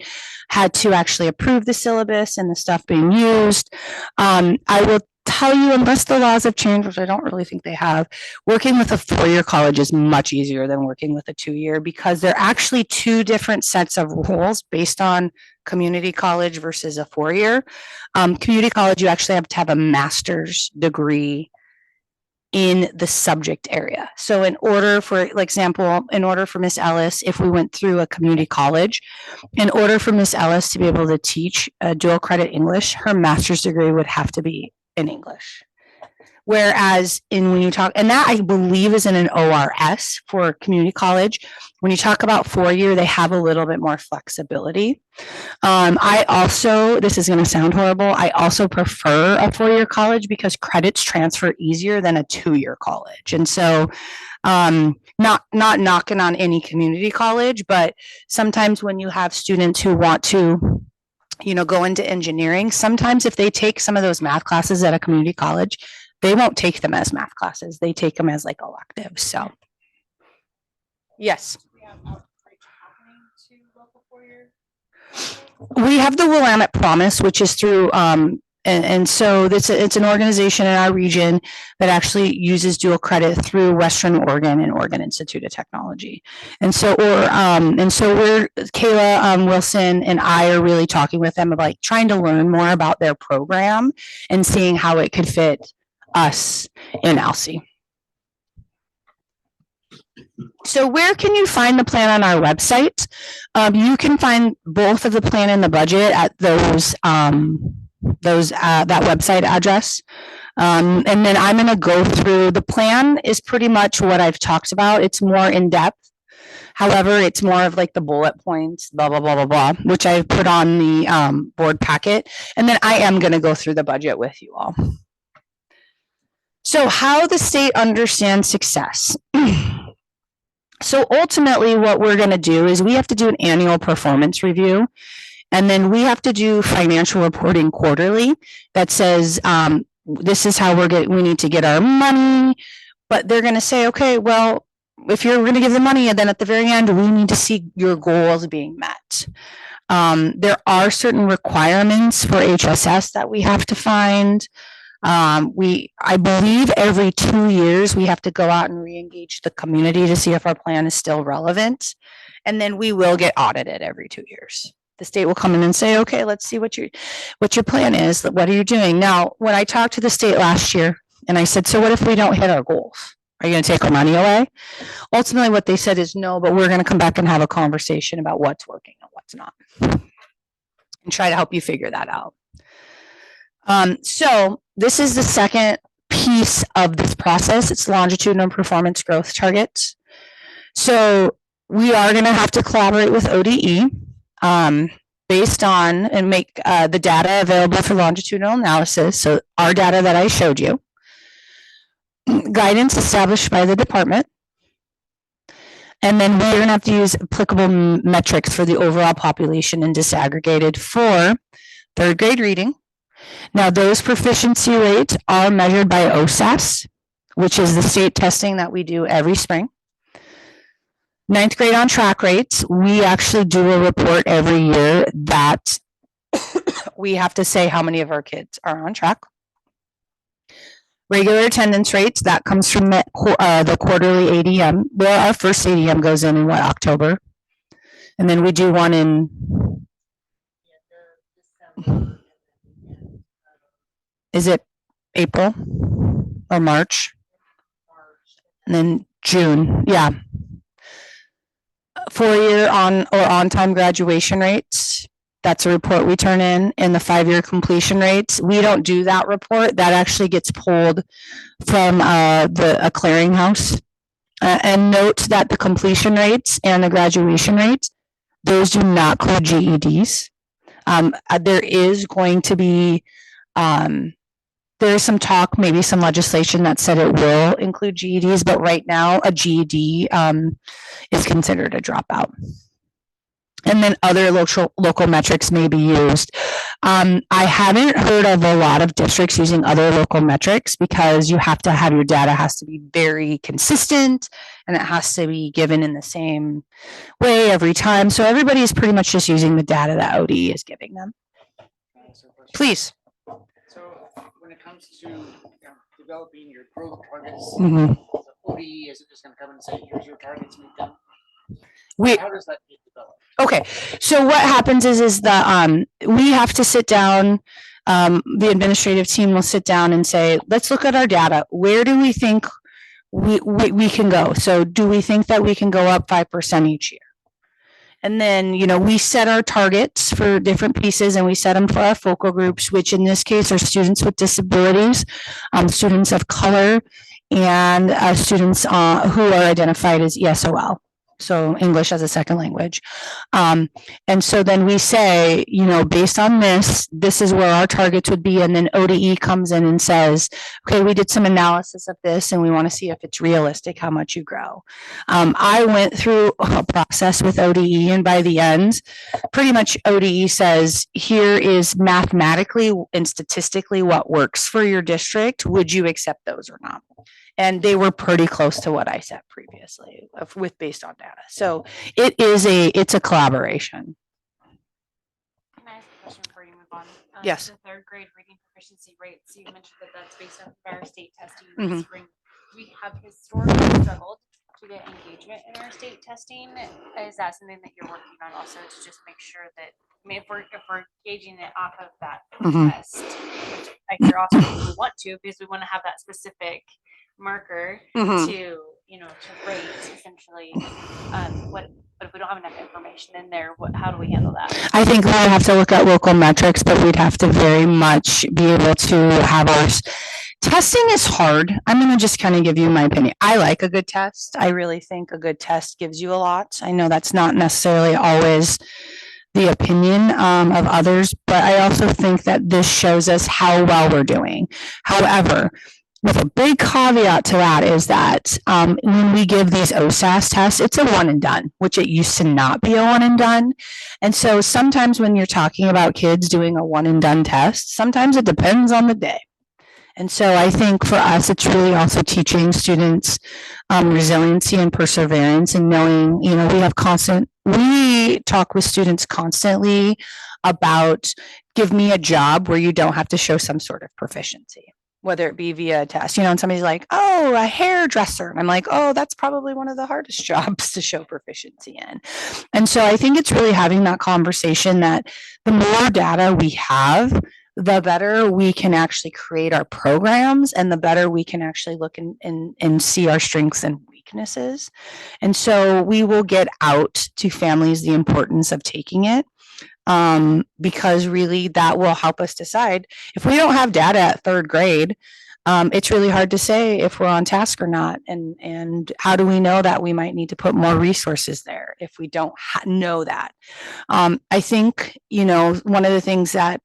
had to actually approve the syllabus and the stuff being used. I will tell you, unless the laws have changed, which I don't really think they have, working with a 4-year college is much easier than working with a 2-year because they're actually 2 different sets of rules based on community college versus a 4-year. Community college, you actually have to have a master's degree in the subject area. So in order for Miss Ellis, if we went through a community college, in order for Miss Ellis to be able to teach dual credit English, her master's degree would have to be in English. Whereas when you talk, and that I believe is in an ORS for community college, when you talk about 4-year, they have a little bit more flexibility. This is going to sound horrible, I also prefer a 4-year college because credits transfer easier than a 2-year college. And so not knocking on any community college, but sometimes when you have students who want to go into engineering, sometimes if they take some of those math classes at a community college, they won't take them as math classes. They take them as like electives. So, yes. We have outreach happening to local 4-year. We have the Willamette Promise, which is through, and so it's an organization in our region that actually uses dual credit through Western Oregon and Oregon Institute of Technology. And so Kayla Wilson and I are really talking with them about trying to learn more about their program and seeing how it could fit us in Alsea. So where can you find the plan on our website? You can find both of the plan and the budget at those that website address. And then I'm gonna go through, the plan is pretty much what I've talked about. It's more in depth. However, it's more of like the bullet points, blah, blah, blah, blah, blah, which I put on the board packet. And then I am gonna go through the budget with you all. So how the state understands success. So ultimately, what we're gonna do is we have to do an annual performance review. And then we have to do financial reporting quarterly that says, this is how we need to get our money. But they're gonna say, okay, well, if you're gonna give the money, and then at the very end, we need to see your goals being met. There are certain requirements for HSS that we have to find. I believe every 2 years, we have to go out and re-engage the community to see if our plan is still relevant. And then we will get audited every 2 years. The state will come in and say, okay, let's see what your plan is. What are you doing? Now, when I talked to the state last year and I said, so what if we don't hit our goals? Are you going to take our money away? Ultimately, what they said is no, but we're going to come back and have a conversation about what's working and what's not and try to help you figure that out. So this is the second piece of this process. It's longitudinal performance growth targets. So we are going to have to collaborate with ODE. Based on and make the data available for longitudinal analysis. So our data that I showed you, guidance established by the department. And then we're going to have to use applicable metrics for the overall population and disaggregated for third grade reading. Now those proficiency rates are measured by OSAS, which is the state testing that we do every spring. Ninth grade on track rates, we actually do a report every year that we have to say how many of our kids are on track. Regular attendance rates, that comes from the quarterly ADM. Well, our first ADM goes in what, October? And then we do one in, is it April or March? And then June, yeah. 4-year on-time graduation rates. That's a report we turn in, and the 5-year completion rates. We don't do that report. That actually gets pulled from a clearinghouse. And note that the completion rates and the graduation rates, those do not include GEDs. There is going to be, there is some talk, maybe some legislation that said it will include GEDs, but right now a GED is considered a dropout. And then other local metrics may be used. I haven't heard of a lot of districts using other local metrics because you have to have your data has to be very consistent and it has to be given in the same way every time. So everybody is pretty much just using the data that ODE is giving them. Please. So when it comes to developing your growth targets, Mhm. ODE isn't just gonna come and say, here's your targets, meet them. We, How does that get developed? okay, so what happens is the we have to sit down, the administrative team will sit down and say, let's look at our data. Where do we think we can go? So do we think that we can go up 5% each year? And then, you know, we set our targets for different pieces and we set them for our focal groups, which in this case are students with disabilities, students of color, and students who are identified as ESOL. So English as a second language. And so then we say, you know, based on this, this is where our targets would be. And then ODE comes in and says, okay, we did some analysis of this and we want to see if it's realistic, how much you grow. I went through a process with ODE and by the end, pretty much ODE says, here is mathematically and statistically what works for your district. Would you accept those or not? And they were pretty close to what I said previously with based on data. So it's a collaboration. Can I ask a question before you move on? Yes. The third grade reading proficiency rates, you mentioned that that's based on our state testing Mhm. this spring. We have historically struggled to get engagement in our state testing. Is that something that you're working on also to just make sure that, I mean, if we're gauging it off of that Mhm. test, which I hear also we want to, because we want to have that specific marker Mhm. to you know, to rate essentially. But if we don't have enough information in there, how do we handle that? I think we would have to look at local metrics, but we'd have to very much be able to have ours. Testing is hard. I'm going to just kind of give you my opinion. I like a good test. I really think a good test gives you a lot. I know that's not necessarily always the opinion of others, but I also think that this shows us how well we're doing. However, with a big caveat to that is that when we give these OSAS tests, it's a one and done, which it used to not be a one and done. And so sometimes when you're talking about kids doing a one and done test, sometimes it depends on the day. And so I think for us, it's really also teaching students resiliency and perseverance and knowing, you know, we talk with students constantly about give me a job where you don't have to show some sort of proficiency, whether it be via a test, you know, and somebody's like, oh, a hairdresser. And I'm like, oh, that's probably one of the hardest jobs to show proficiency in. And so I think it's really having that conversation that the more data we have, the better we can actually create our programs and the better we can actually look and see our strengths and weaknesses. And so we will get out to families the importance of taking it. Because really that will help us decide if we don't have data at third grade, it's really hard to say if we're on task or not. And how do we know that we might need to put more resources there if we don't know that? I think, you know, one of the things that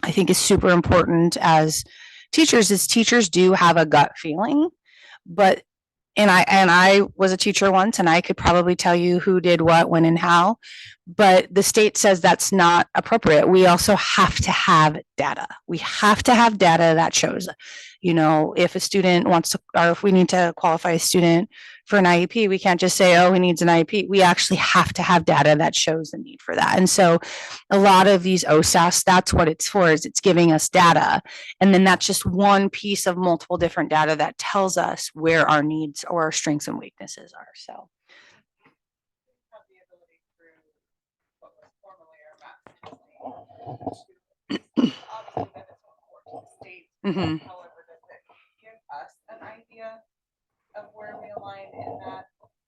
I think is super important as teachers is teachers do have a gut feeling, but and I was a teacher once and I could probably tell you who did what, when, and how, but the state says that's not appropriate. We also have to have data. We have to have data that shows, you know, if a student wants to, or if we need to qualify a student for an IEP, we can't just say, oh, he needs an IEP. We actually have to have data that shows the need for that. And so a lot of these OSAS, that's what it's for, is it's giving us data. And then that's just one piece of multiple different data that tells us where our needs or our strengths and weaknesses are. So. Have the ability through what was formerly our math testing. Obviously, that is important to the state. Mhm. However, does it give us an idea of where we align in that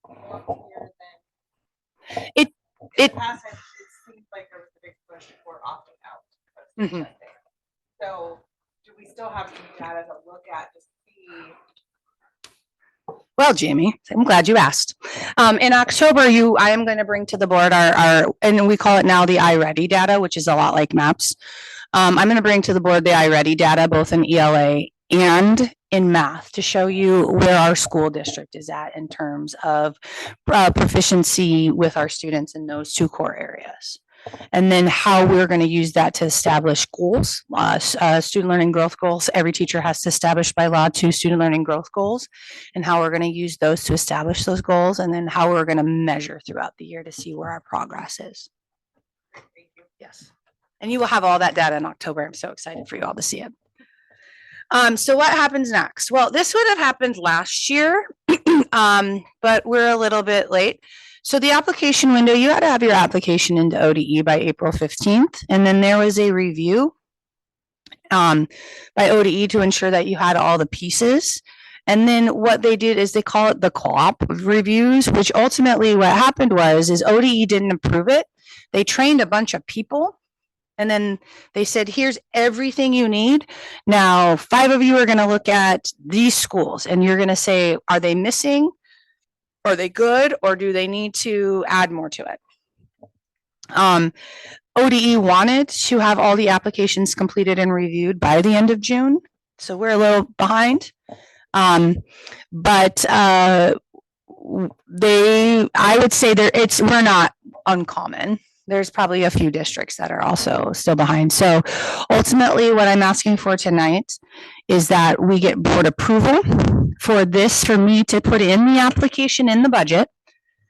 more clear than? It- In the past, it seemed like there was a big push for opting out of Mhm. testing. So do we still have some data to look at to see? Well, Jamie, I'm glad you asked. In October, I am going to bring to the board our, and we call it now the iReady data, which is a lot like MAPS. I'm going to bring to the board the iReady data, both in ELA and in math, to show you where our school district is at in terms of proficiency with our students in those two core areas. And then how we're going to use that to establish goals, student learning growth goals. Every teacher has to establish by law 2 student learning growth goals, and how we're going to use those to establish those goals, and then how we're going to measure throughout the year to see where our progress is. Thank you. Yes. And you will have all that data in October. I'm so excited for you all to see it. So what happens next? Well, this would have happened last year, but we're a little bit late. So the application window, you had to have your application into ODE by April 15th. And then there was a review by ODE to ensure that you had all the pieces. And then what they did is they call it the co-op reviews, which ultimately what happened is ODE didn't approve it. They trained a bunch of people. And then they said, here's everything you need. Now, 5 of you are going to look at these schools and you're going to say, are they missing? Are they good? Or do they need to add more to it? ODE wanted to have all the applications completed and reviewed by the end of June. So we're a little behind. But I would say we're not uncommon. There's probably a few districts that are also still behind. So ultimately what I'm asking for tonight is that we get board approval for me to put in the application in the budget.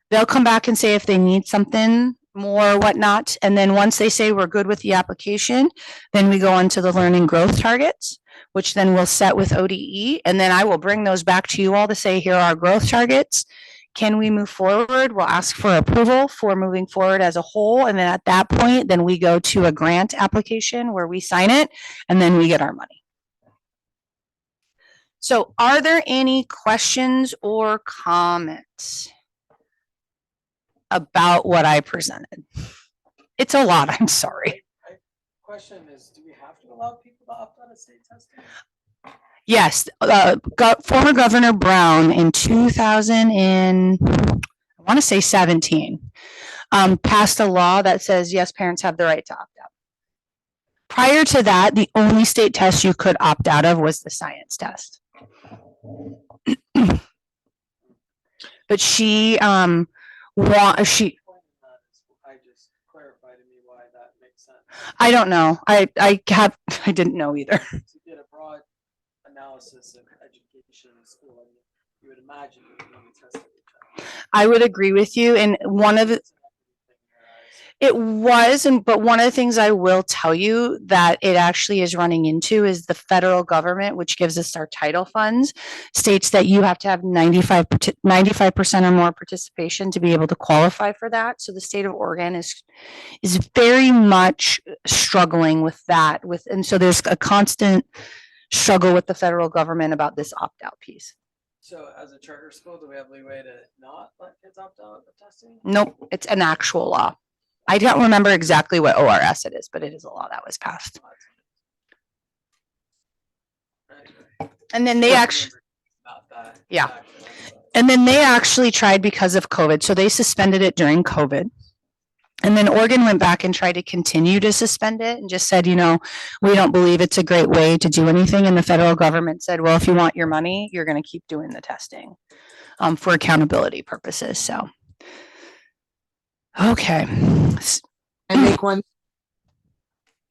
They'll come back and say if they need something more, whatnot. And then once they say we're good with the application, then we go on to the learning growth targets, which then we'll set with ODE. And then I will bring those back to you all to say, here are our growth targets. Can we move forward? We'll ask for approval for moving forward as a whole. And then at that point, then we go to a grant application where we sign it and then we get our money. So are there any questions or comments about what I presented? It's a lot, I'm sorry. Question is, do we have to allow people to opt out of state testing? Yes, former Governor Brown in 2000 and I want to say 17, passed a law that says, yes, parents have the right to opt out. Prior to that, the only state test you could opt out of was the science test. But she, I just clarify to me why that makes sense. I don't know. I didn't know either. To get a broad analysis of education in school, you would imagine it would be tested. I would agree with you. And one of the, it was, but one of the things I will tell you that it actually is running into is the federal government, which gives us our title funds, states that you have to have 95% or more participation to be able to qualify for that. So the state of Oregon is very much struggling with that. And so there's a constant struggle with the federal government about this opt-out piece. So as a charter school, do we have leeway to not let kids opt out of testing? Nope, it's an actual law. I don't remember exactly what ORS it is, but it is a law that was passed. And then they actually, yeah. And then they actually tried because of COVID. So they suspended it during COVID. And then Oregon went back and tried to continue to suspend it and just said, you know, we don't believe it's a great way to do anything. And the federal government said, well, if you want your money, you're going to keep doing the testing for accountability purposes. So, okay. I make one.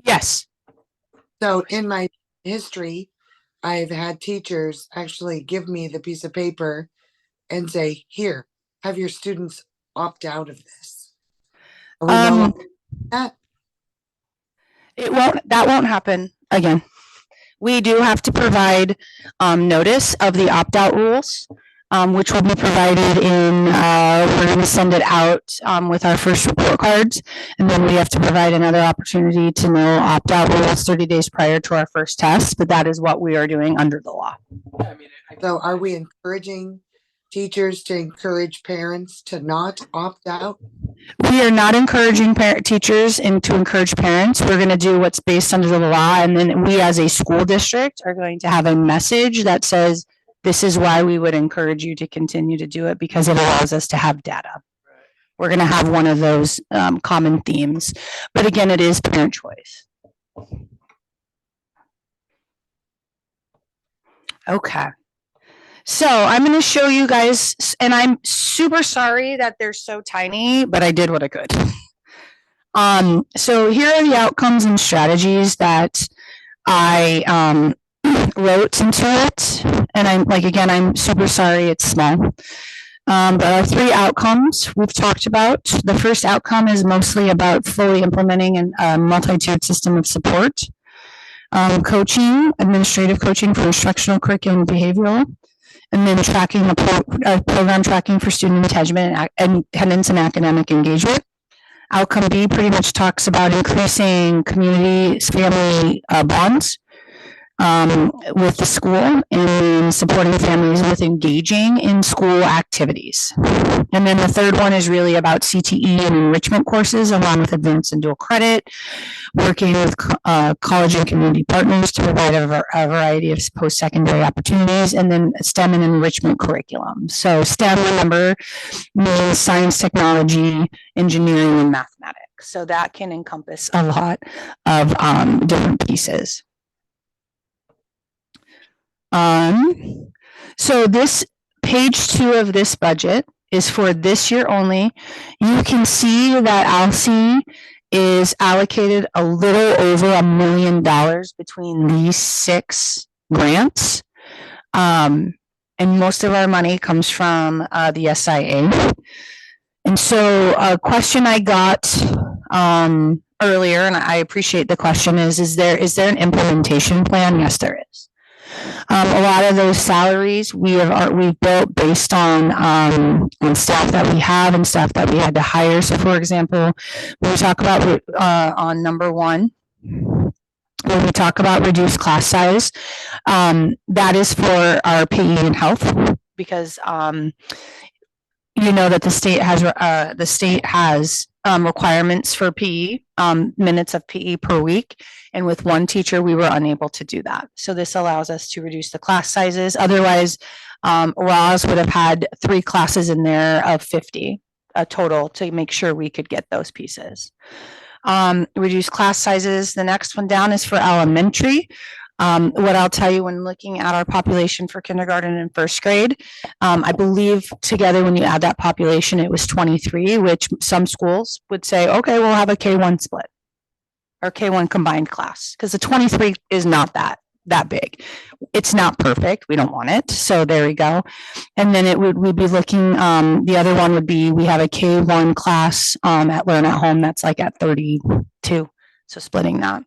Yes. So in my history, I've had teachers actually give me the piece of paper and say, here, have your students opt out of this. Are we no longer that? That won't happen again. We do have to provide notice of the opt-out rules, which will be provided in, we're going to send it out with our first report cards. And then we have to provide another opportunity to know opt-out rules 30 days prior to our first test. But that is what we are doing under the law. Yeah, I mean, So are we encouraging teachers to encourage parents to not opt out? We are not encouraging teachers and to encourage parents. We're going to do what's based under the law. And then we as a school district are going to have a message that says, this is why we would encourage you to continue to do it because it allows us to have data. We're going to have one of those common themes. But again, it is parent choice. Okay. So I'm going to show you guys, and I'm super sorry that they're so tiny, but I did what I could. So here are the outcomes and strategies that I wrote into it. And I'm super sorry it's small. But our three outcomes we've talked about. The first outcome is mostly about fully implementing a multi-tiered system of support. Coaching, administrative coaching for instructional, curriculum, and behavioral. And then tracking a program tracking for student attachment and attendance and academic engagement. Outcome B pretty much talks about increasing community family bonds with the school and then supporting families with engaging in school activities. And then the third one is really about CTE and enrichment courses along with advanced and dual credit, working with college and community partners to provide a variety of post-secondary opportunities, and then STEM and enrichment curriculum. So STEM, remember, means science, technology, engineering, and mathematics. So that can encompass a lot of different pieces. So this page 2 of this budget is for this year only. You can see that ALSI is allocated a little over $1 million between these 6 grants. And most of our money comes from the SIA. And so a question I got earlier, and I appreciate the question, is there an implementation plan? Yes, there is. A lot of those salaries we've built based on staff that we have and staff that we had to hire. So for example, when we talk about on number 1, when we talk about reduced class size, that is for our PE and health, because you know that the state has requirements for PE, minutes of PE per week. And with one teacher, we were unable to do that. So this allows us to reduce the class sizes. Otherwise, Roz would have had 3 classes in there of 50 total to make sure we could get those pieces. Reduce class sizes. The next one down is for elementary. What I'll tell you when looking at our population for kindergarten and first grade, I believe together when you add that population, it was 23, which some schools would say, okay, we'll have a K1 split or K1 combined class, because the 23 is not that big. It's not perfect. We don't want it. So there we go. And then we'd be looking, the other one would be, we have a K1 class at Learn at Home that's like at 32. So splitting that.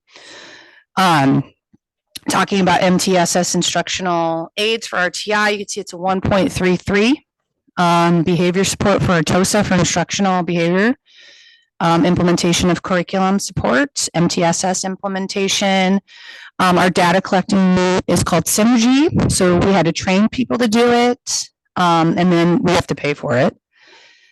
Talking about MTSS instructional aids for RTI, you can see it's a 1.33. Behavior support for TOSA for instructional behavior. Implementation of curriculum support, MTSS implementation. Our data collecting is called Synergy. So we had to train people to do it. And then we have to pay for it.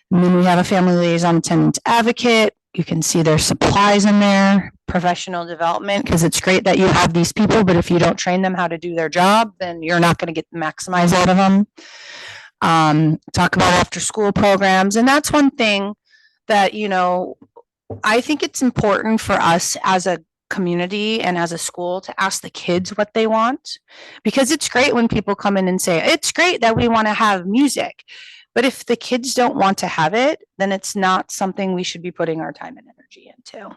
And then we have a family liaison attendant advocate. You can see their supplies in there, professional development, because it's great that you have these people, but if you don't train them how to do their job, then you're not going to get the maximize out of them. Talk about after school programs. And that's one thing that, you know, I think it's important for us as a community and as a school to ask the kids what they want, because it's great when people come in and say, it's great that we want to have music. But if the kids don't want to have it, then it's not something we should be putting our time and energy into.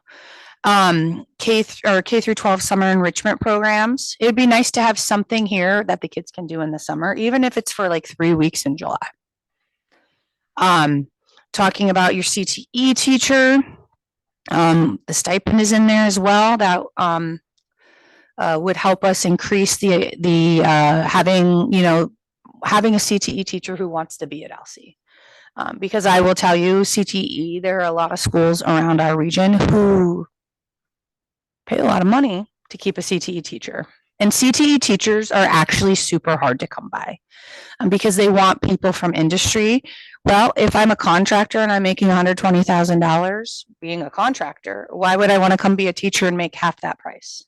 K through 12 summer enrichment programs. It would be nice to have something here that the kids can do in the summer, even if it's for like 3 weeks in July. Talking about your CTE teacher. The stipend is in there as well. That would help us increase the having, you know, having a CTE teacher who wants to be at LC. Because I will tell you, CTE, there are a lot of schools around our region who pay a lot of money to keep a CTE teacher. And CTE teachers are actually super hard to come by because they want people from industry. Well, if I'm a contractor and I'm making $120,000 being a contractor, why would I want to come be a teacher and make half that price?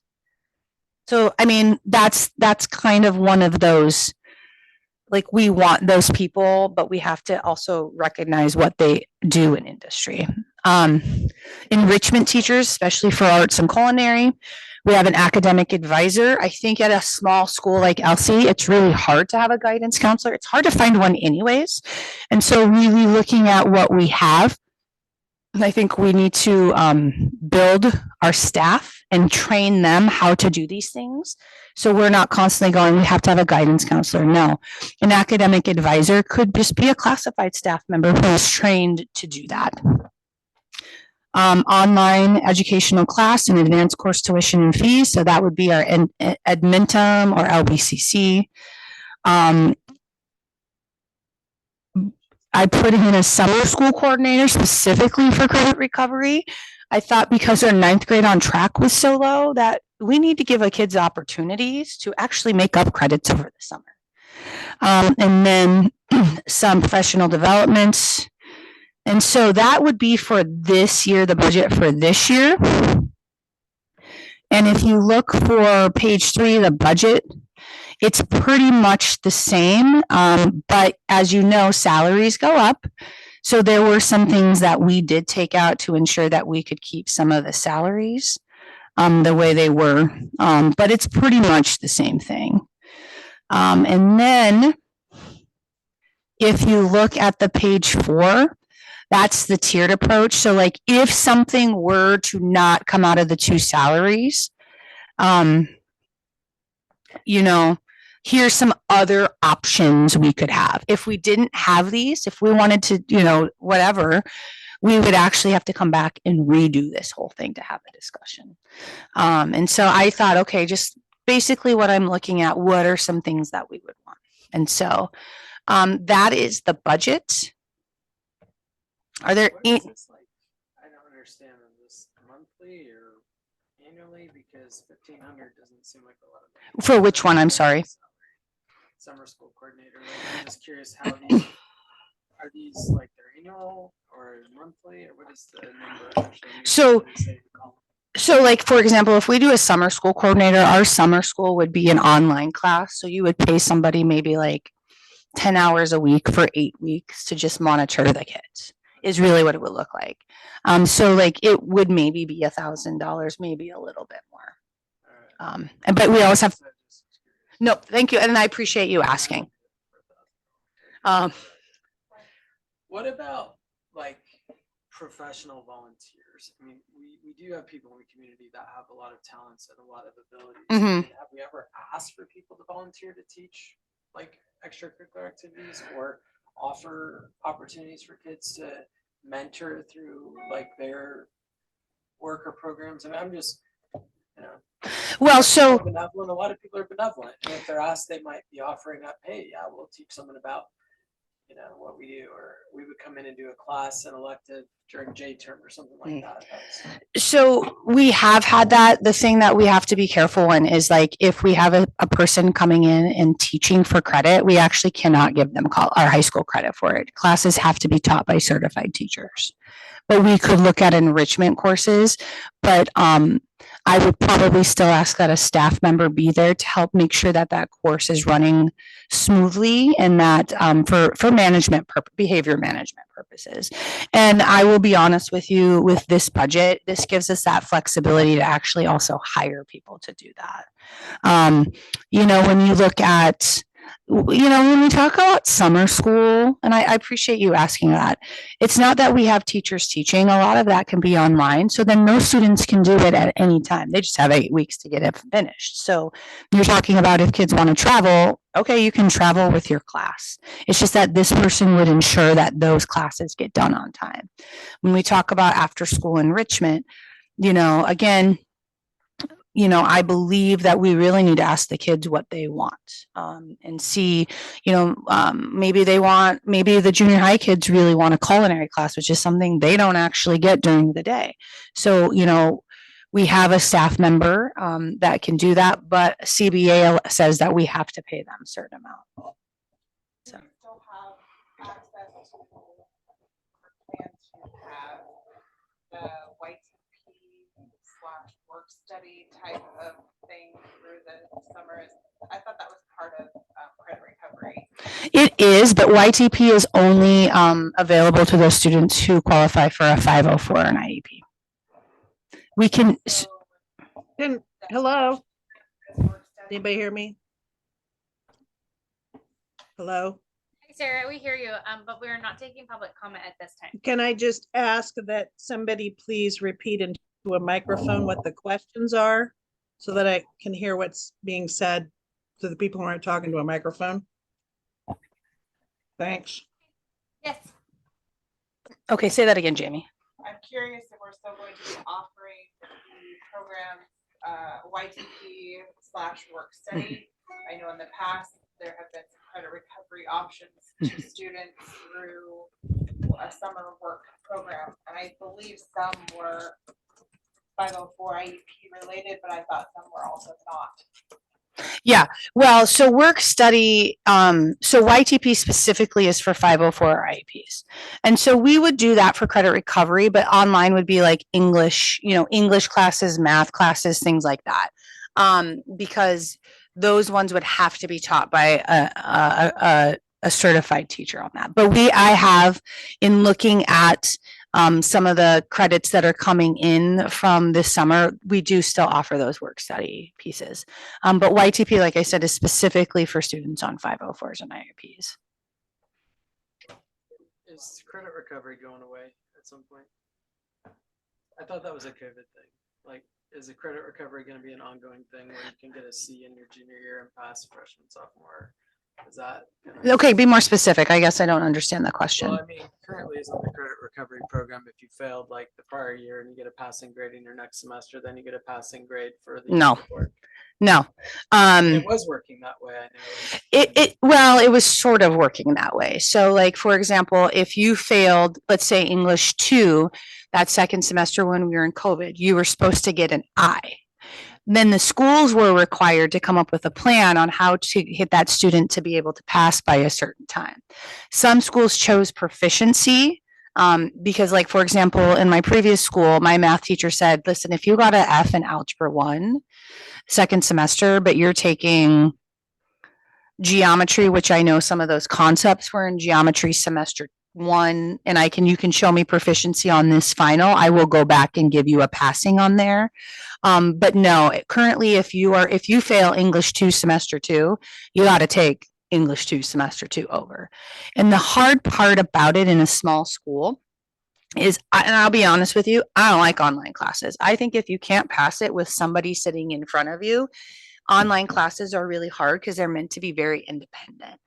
So, I mean, that's kind of one of those, like, we want those people, but we have to also recognize what they do in industry. Enrichment teachers, especially for arts and culinary. We have an academic advisor. I think at a small school like LC, it's really hard to have a guidance counselor. It's hard to find one anyways. And so really looking at what we have, I think we need to build our staff and train them how to do these things. So we're not constantly going, we have to have a guidance counselor. No, an academic advisor could just be a classified staff member who is trained to do that. Online educational class and advanced course tuition and fees. So that would be our Edmentum or LBCC. I put in a summer school coordinator specifically for credit recovery. I thought because our 9th grade on track was so low that we need to give our kids opportunities to actually make up credits over the summer. And then some professional developments. And so that would be for this year, the budget for this year. And if you look for page 3, the budget, it's pretty much the same. But as you know, salaries go up. So there were some things that we did take out to ensure that we could keep some of the salaries the way they were. But it's pretty much the same thing. And then if you look at the page 4, that's the tiered approach. So like if something were to not come out of the 2 salaries, you know, here's some other options we could have. If we didn't have these, if we wanted to, you know, whatever, we would actually have to come back and redo this whole thing to have a discussion. And so I thought, okay, just basically what I'm looking at, what are some things that we would want? And so that is the budget. Are there What is this like? I don't understand. Is this monthly or annually? Because 1,500 doesn't seem like a lot of money. For which one? I'm sorry. Summer school coordinator. Like, I'm just curious how these, are these like their annual or monthly, or what is the number actually? So- What do you say to call them? So like, for example, if we do a summer school coordinator, our summer school would be an online class. So you would pay somebody maybe like 10 hours a week for 8 weeks to just monitor the kids is really what it would look like. So like it would maybe be $1,000, maybe a little bit more. All right. But we always have, So just curious. no, thank you. And I appreciate you asking. Um, What about like professional volunteers? I mean, we do have people in the community that have a lot of talents and a lot of abilities. I Mhm. mean, have we ever asked for people to volunteer to teach like extracurricular activities or offer opportunities for kids to mentor through like their work or programs? I mean, I'm just, you know. well, some people so are benevolent, a lot of people are benevolent, and if they're asked, they might be offering up, hey, yeah, we'll teach someone about, you know, what we do, or we would come in and do a class, an elective during J term or something like that. So we have had that. The thing that we have to be careful in is like if we have a person coming in and teaching for credit, we actually cannot give them our high school credit for it. Classes have to be taught by certified teachers. But we could look at enrichment courses, but I would probably still ask that a staff member be there to help make sure that that course is running smoothly and that for behavior management purposes. And I will be honest with you, with this budget, this gives us that flexibility to actually also hire people to do that. You know, when you look at, you know, when we talk about summer school, and I appreciate you asking that, it's not that we have teachers teaching. A lot of that can be online. So then those students can do it at any time. They just have 8 weeks to get it finished. So you're talking about if kids want to travel, okay, you can travel with your class. It's just that this person would ensure that those classes get done on time. When we talk about after school enrichment, you know, again, you know, I believe that we really need to ask the kids what they want and see, you know, maybe the junior high kids really want a culinary class, which is something they don't actually get during the day. So, you know, we have a staff member that can do that, but CBA says that we have to pay them a certain amount. Do you still have access to, or plan to have the YTP/work study type of thing through the summer? I thought that was part of credit recovery. It is, but YTP is only available to those students who qualify for a 504 or an IEP. We can, So, Hello, work study- anybody hear me? Hello, Hi, Sarah, we hear you, but we're not taking public comment at this time. can I just ask that somebody please repeat into a microphone what the questions are? So that I can hear what's being said, so the people aren't talking to a microphone? Thanks. Yes. okay, say that again, Jamie. I'm curious if we're still going to be offering the program YTP/work study. I know in the past, there have been some credit recovery options to students through a summer work program. And I believe some were 504 IEP related, but I thought some were also not. Yeah, well, so work study, so YTP specifically is for 504 IEPs. And so we would do that for credit recovery, but online would be like English, you know, English classes, math classes, things like that. Because those ones would have to be taught by a certified teacher on that. But I have, in looking at some of the credits that are coming in from this summer, we do still offer those work study pieces. But YTP, like I said, is specifically for students on 504s and IEPs. Is credit recovery going away at some point? I thought that was a COVID thing. Like, is the credit recovery going to be an ongoing thing where you can get a C in your junior year and pass freshman, sophomore? Is that? Okay, be more specific. I guess I don't understand the question. Well, I mean, currently isn't the credit recovery program, if you failed like the prior year and you get a passing grade in your next semester, then you get a passing grade for the. No. year before. No. It was working that way, I know. Well, it was sort of working that way. So like, for example, if you failed, let's say English 2, that second semester when we were in COVID, you were supposed to get an I. Then the schools were required to come up with a plan on how to get that student to be able to pass by a certain time. Some schools chose proficiency, because like, for example, in my previous school, my math teacher said, listen, if you got an F in Algebra 1 second semester, but you're taking geometry, which I know some of those concepts were in geometry semester 1, and you can show me proficiency on this final, I will go back and give you a passing on there. But no, currently, if you fail English 2 semester 2, you got to take English 2 semester 2 over. And the hard part about it in a small school is, and I'll be honest with you, I don't like online classes. I think if you can't pass it with somebody sitting in front of you, online classes are really hard because they're meant to be very independent.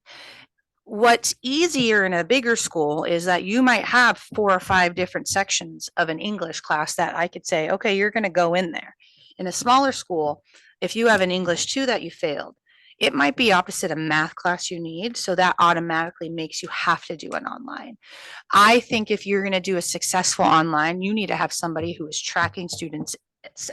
What's easier in a bigger school is that you might have 4 or 5 different sections of an English class that I could say, okay, you're going to go in there. In a smaller school, if you have an English 2 that you failed, it might be opposite a math class you need. So that automatically makes you have to do an online. I think if you're going to do a successful online, you need to have somebody who is tracking students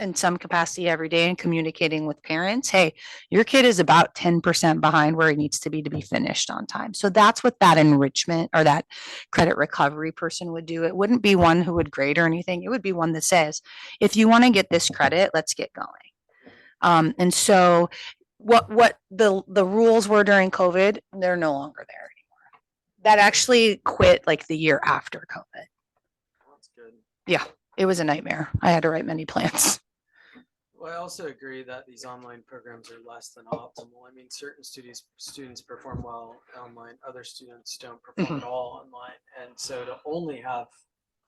in some capacity every day and communicating with parents. Hey, your kid is about 10% behind where he needs to be finished on time. So that's what that enrichment or that credit recovery person would do. It wouldn't be one who would grade or anything. It would be one that says, if you want to get this credit, let's get going. And so what the rules were during COVID, they're no longer there anymore. That actually quit like the year after COVID. That's good. Yeah, it was a nightmare. I had to write many plans. Well, I also agree that these online programs are less than optimal. I mean, certain students perform well online, other students don't perform at all online. And so to only have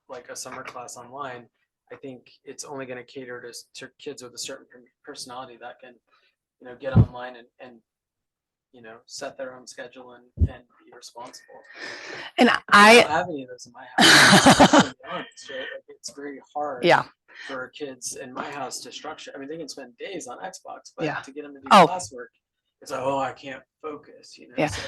like a summer class online, I think it's only going to cater to kids with a certain personality that can, get online and set their own schedule and be responsible. And I don't have any of those in my house. To be honest, right? Like, it's very hard. Yeah. For kids in my house to structure. I mean, they can spend days on Xbox, but Yeah. to get them to do Oh. classwork, it's like, oh, I can't focus. Yeah. So,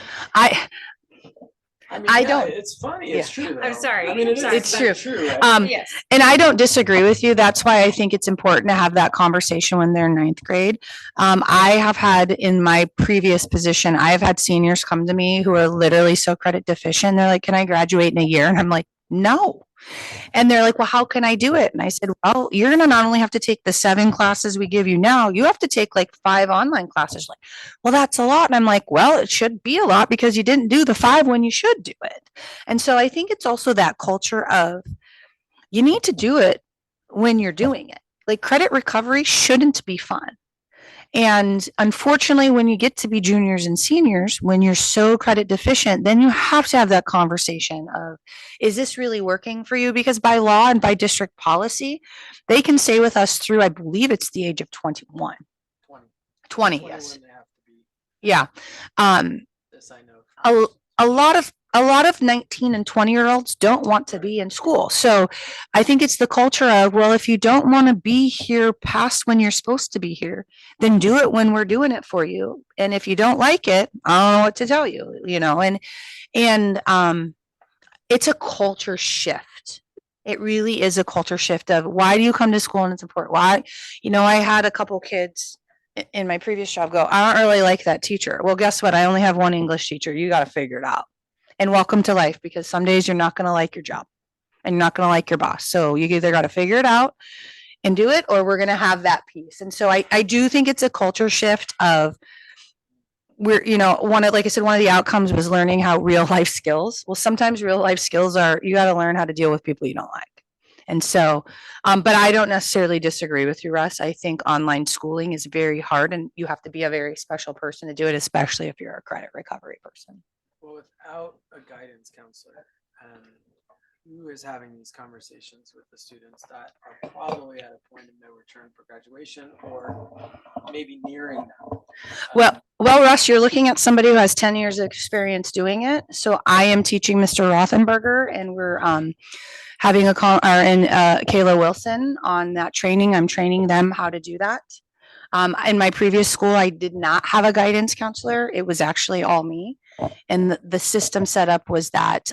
I mean, I yeah, don't- It's funny. It's true. I'm though. sorry. I mean, it is. Sorry. It's that's true. Right? Yes. And I don't disagree with you. That's why I think it's important to have that conversation when they're in 9th grade. I have had in my previous position, I have had seniors come to me who are literally so credit deficient. They're like, can I graduate in a year? And I'm like, no. And they're like, well, how can I do it? And I said, well, you're going to not only have to take the 7 classes we give you now, you have to take like 5 online classes. Like, well, that's a lot. And I'm like, well, it should be a lot because you didn't do the 5 when you should do it. And so I think it's also that culture of you need to do it when you're doing it. Like credit recovery shouldn't be fun. And unfortunately, when you get to be juniors and seniors, when you're so credit deficient, then you have to have that conversation of, is this really working for you? Because by law and by district policy, they can stay with us through, I believe it's the age of 21. 20, yes. 21 they have to be. Yeah. This I know. A lot of 19 and 20-year-olds don't want to be in school. So I think it's the culture of, well, if you don't want to be here past when you're supposed to be here, then do it when we're doing it for you. And if you don't like it, I don't know what to tell you, and it's a culture shift. It really is a culture shift of why do you come to school and it's important? Why, I had a couple kids in my previous job go, I don't really like that teacher. Well, guess what? I only have one English teacher. You got to figure it out. And welcome to life, because some days you're not going to like your job and you're not going to like your boss. So you either got to figure it out and do it, or we're going to have that piece. And so I do think it's a culture shift of like I said, one of the outcomes was learning how real life skills. Well, sometimes real life skills are, you got to learn how to deal with people you don't like. And so, but I don't necessarily disagree with you, Russ. I think online schooling is very hard and you have to be a very special person to do it, especially if you're a credit recovery person. Well, without a guidance counselor, who is having these conversations with the students that are probably at a point of no return for graduation or maybe nearing that? Well, Russ, you're looking at somebody who has 10 years of experience doing it. So I am teaching Mr. Rothenberger and we're having a call, and Kayla Wilson on that training. I'm training them how to do that. In my previous school, I did not have a guidance counselor. It was actually all me. And the system setup was that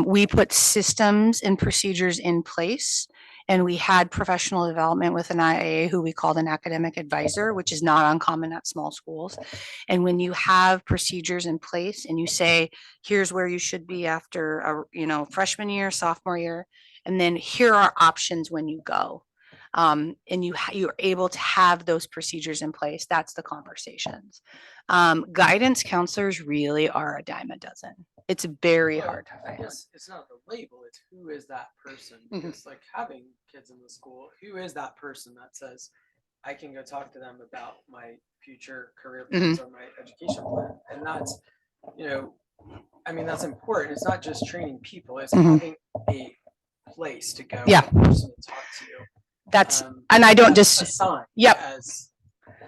we put systems and procedures in place. And we had professional development with an IA who we called an academic advisor, which is not uncommon at small schools. And when you have procedures in place and you say, here's where you should be after freshman year, sophomore year, and then here are options when you go. And you're able to have those procedures in place. That's the conversations. Guidance counselors really are a dime a dozen. It's very Well, hard to I find. guess it's not the label, it's who is that person? Mhm. It's like having kids in the school, who is that person that says, I can go talk to them about my future career plans or my education plan? And that's, I mean, that's important. It's not just training people, it's Mhm. having a place to go. Yeah. A person to talk to. That's, and I don't that's just, assigned Yep. as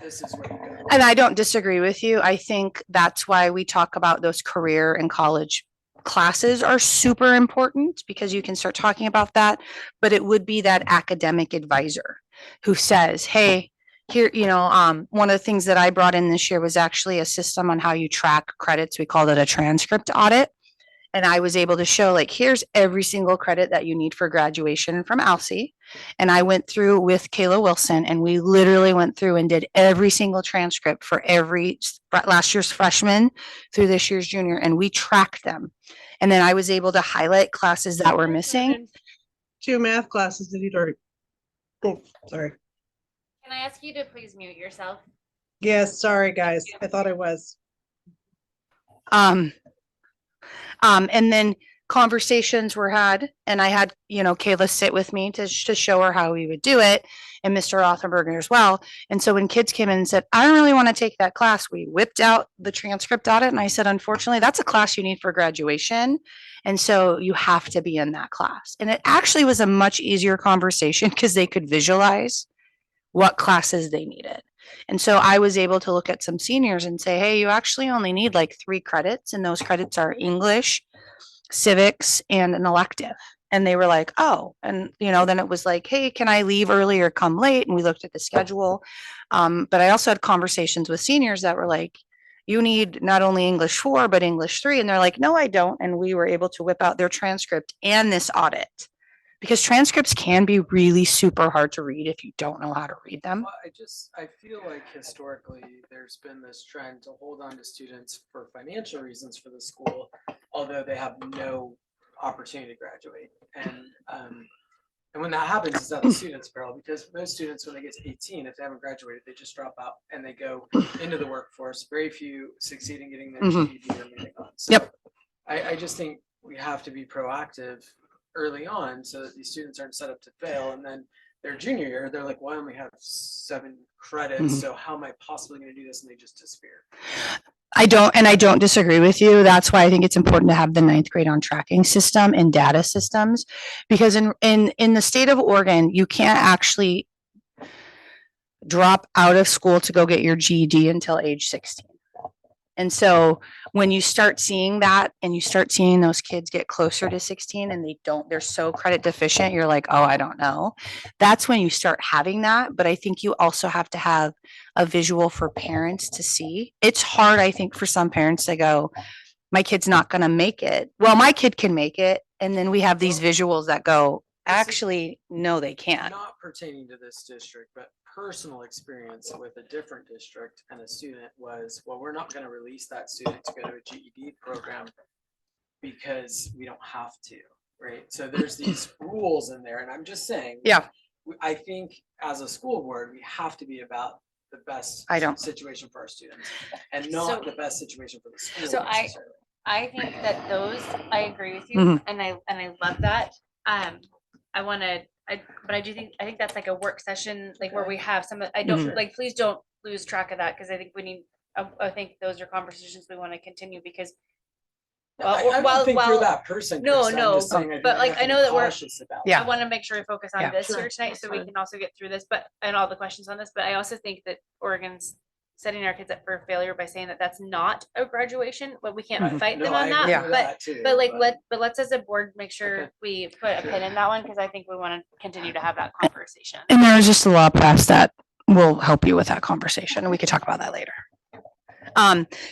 this is where you go. and I don't disagree with you. I think that's why we talk about those career and college classes are super important because you can start talking about that. But it would be that academic advisor who says, hey, here, one of the things that I brought in this year was actually a system on how you track credits. We called it a transcript audit. And I was able to show like, here's every single credit that you need for graduation from ALSE. And I went through with Kayla Wilson and we literally went through and did every single transcript for every last year's freshman through this year's junior. And we tracked them. And then I was able to highlight classes that were missing. 2 math classes that he'd already. Oh, sorry. Can I ask you to please mute yourself? Yes, sorry, guys. I thought I was. And then conversations were had and I had, Kayla sit with me to show her how we would do it and Mr. Rothenberger as well. And so when kids came in and said, I don't really want to take that class, we whipped out the transcript audit and I said, unfortunately, that's a class you need for graduation. And so you have to be in that class. And it actually was a much easier conversation because they could visualize what classes they needed. And so I was able to look at some seniors and say, hey, you actually only need like 3 credits, and those credits are English, civics, and an elective. And they were like, oh, and then it was like, hey, can I leave early or come late? And we looked at the schedule. But I also had conversations with seniors that were like, you need not only English 4, but English 3. And they're like, no, I don't. And we were able to whip out their transcript and this audit. Because transcripts can be really super hard to read if you don't know how to read them. Well, I feel like historically there's been this trend to hold on to students for financial reasons for the school, although they have no opportunity to graduate. And when that happens, it's at the student's peril because most students, when they get to 18, if they haven't graduated, they just drop out and they go into the workforce. Very few succeed in getting their GED or moving on. So Yep. I just think we have to be proactive early on so that these students aren't set up to fail, and then their junior year they're like, well, I only have 7 credits, so how am I possibly going to do this? And they just disappear. I don't disagree with you. That's why I think it's important to have the 9th grade on tracking system and data systems, because in the state of Oregon, you can't actually drop out of school to go get your GED until age 16. And so when you start seeing that and you start seeing those kids get closer to 16 and they're so credit deficient, you're like, oh, I don't know. That's when you start having that. But I think you also have to have a visual for parents to see. It's hard, I think, for some parents to go, my kid's not going to make it. Well, my kid can make it. And then we have these visuals that go, actually, no, they can't. Not pertaining to this district, but personal experience with a different district and a student was, well, we're not going to release that student to go to a GED program because we don't have to, right? So there's these rules in there, and I'm just saying, Yeah. I think as a school board, we have to be about the best I don't. situation for our students and not So- the best situation for the school. So necessarily. I think that I agree with you, Mhm. and I love that. But I think that's like a work session, like where we have some, I don't, Sure. like, please don't lose track of that, because I think we need, I think those are conversations we want to continue, because I don't think you're that person. No, Chris. I'm no, just saying I but, think we like, have to I be know that we're- cautious about Yeah. I want to make sure we focus on Yeah. this Sure, here tonight, that's so we fine. can also get through this, but, and all the questions on this, but I also think that Oregon's setting our kids up for failure by saying that that's not a graduation, but we can't Mhm. fight No, them I on agree that, with but, that too, but like, let's as a board, make sure Okay. we put a pin in that one, because I think we want to continue to have that conversation. And there is just a law passed that will help you with that conversation, and we could talk about that later.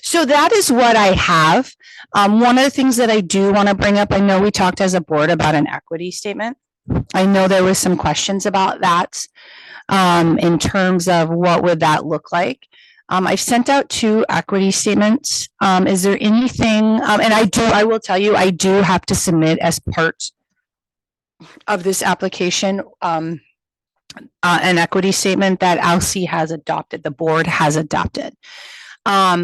So that is what I have. One of the things that I do want to bring up, I know we talked as a board about an equity statement. I know there was some questions about that, in terms of what would that look like. I've sent out 2 equity statements. Is there anything, and I will tell you, I do have to submit as part of this application, an equity statement that ALSI has adopted, the board has adopted.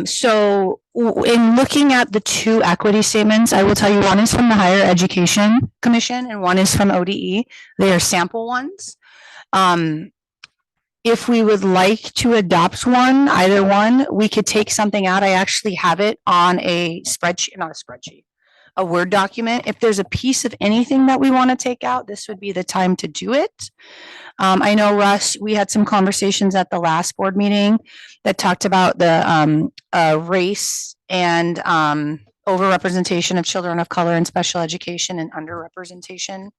So in looking at the 2 equity statements, I will tell you, one is from the Higher Education Commission and one is from ODE. They are sample ones. If we would like to adopt one, either one, we could take something out. I actually have it on a spreadsheet, not a spreadsheet, a Word document. If there's a piece of anything that we want to take out, this would be the time to do it. I know, Russ, we had some conversations at the last board meeting that talked about the race and overrepresentation of children of color in special education and underrepresentation.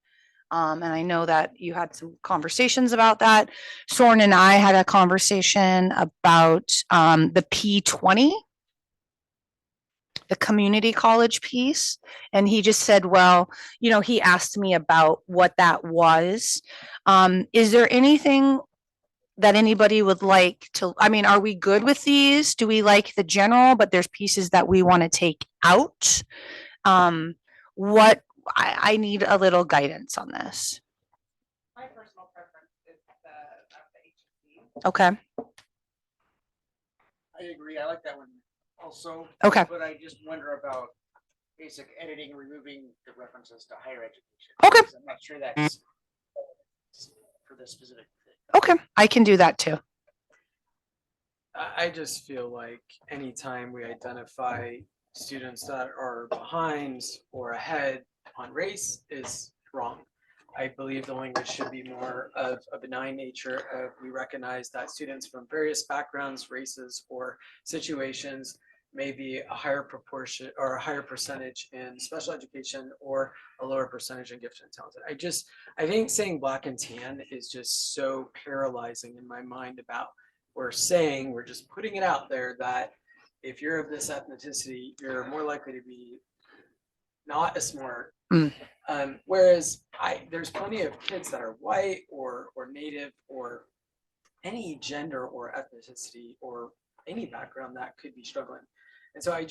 And I know that you had some conversations about that. Soren and I had a conversation about the P20, the community college piece. And he just said, well, you know, he asked me about what that was. Is there anything that anybody would like to, I mean, are we good with these? Do we like the general, but there's pieces that we want to take out? I need a little guidance on this. My personal preference is the HSC. Okay, I agree. I like that one also. Okay. But I just wonder about basic editing, removing the references to higher education. Okay. I'm not sure that's for this specific thing. okay, I can do that too. I just feel like anytime we identify students that are behind or ahead on race is wrong. I believe the language should be more of a benign nature of we recognize that students from various backgrounds, races, or situations may be a higher proportion or a higher percentage in special education or a lower percentage in gifted and talented. I think saying black and tan is just so paralyzing in my mind about we're just putting it out there that if you're of this ethnicity, you're more likely to be not as smart. Whereas there's plenty of kids that are white or native or any gender or ethnicity or any background that could be struggling. And so I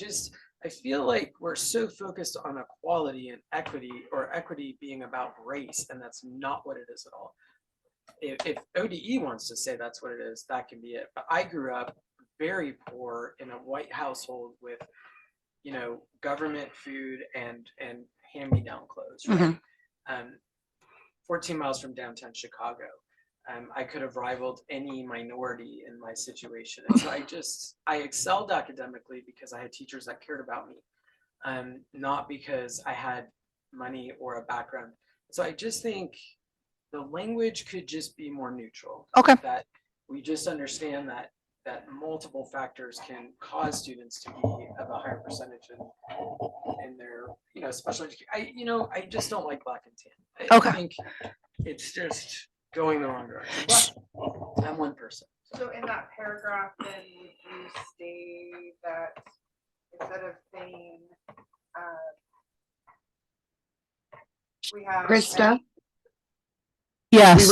feel like we're so focused on equality and equity, or equity being about race, and that's not what it is at all. If ODE wants to say that's what it is, that can be it. But I grew up very poor in a white household with, you know, government food and hand-me-down clothes, right? 14 miles from downtown Chicago. I could have rivaled any minority in my situation. And so I excelled academically because I had teachers that cared about me, not because I had money or a background. So I just think the language could just be more neutral. Okay. That we just understand that multiple factors can cause students to be of a higher percentage in their, you know, special education. I just don't like black and tan. Okay. I think it's just going the wrong direction. But I'm one person. So in that paragraph, then would you state that instead of saying, we have. Krista, Yes.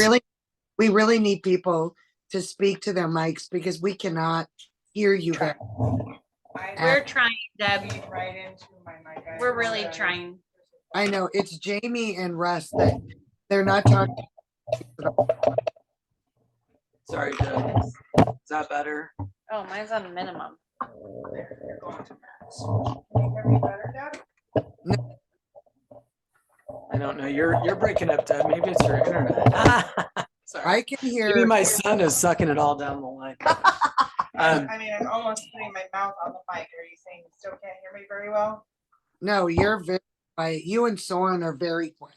we really need people to speak to their mics because we cannot hear you. I We're trying, Deb. read right into my mic. I We're really apologize. trying. I know it's Jamie and Russ that they're not talking. Sorry, Deb. Is that better? Oh, mine's on a minimum. You're going to max. Can you hear me better, Deb? I don't know. You're breaking up, Deb. Maybe it's your internet. Sorry. I can hear. Maybe my son is sucking it all down the line. I mean, I'm almost putting my mouth on the mic. Are you saying you still can't hear me very well? No, you're very quiet. You and Soren are very quiet.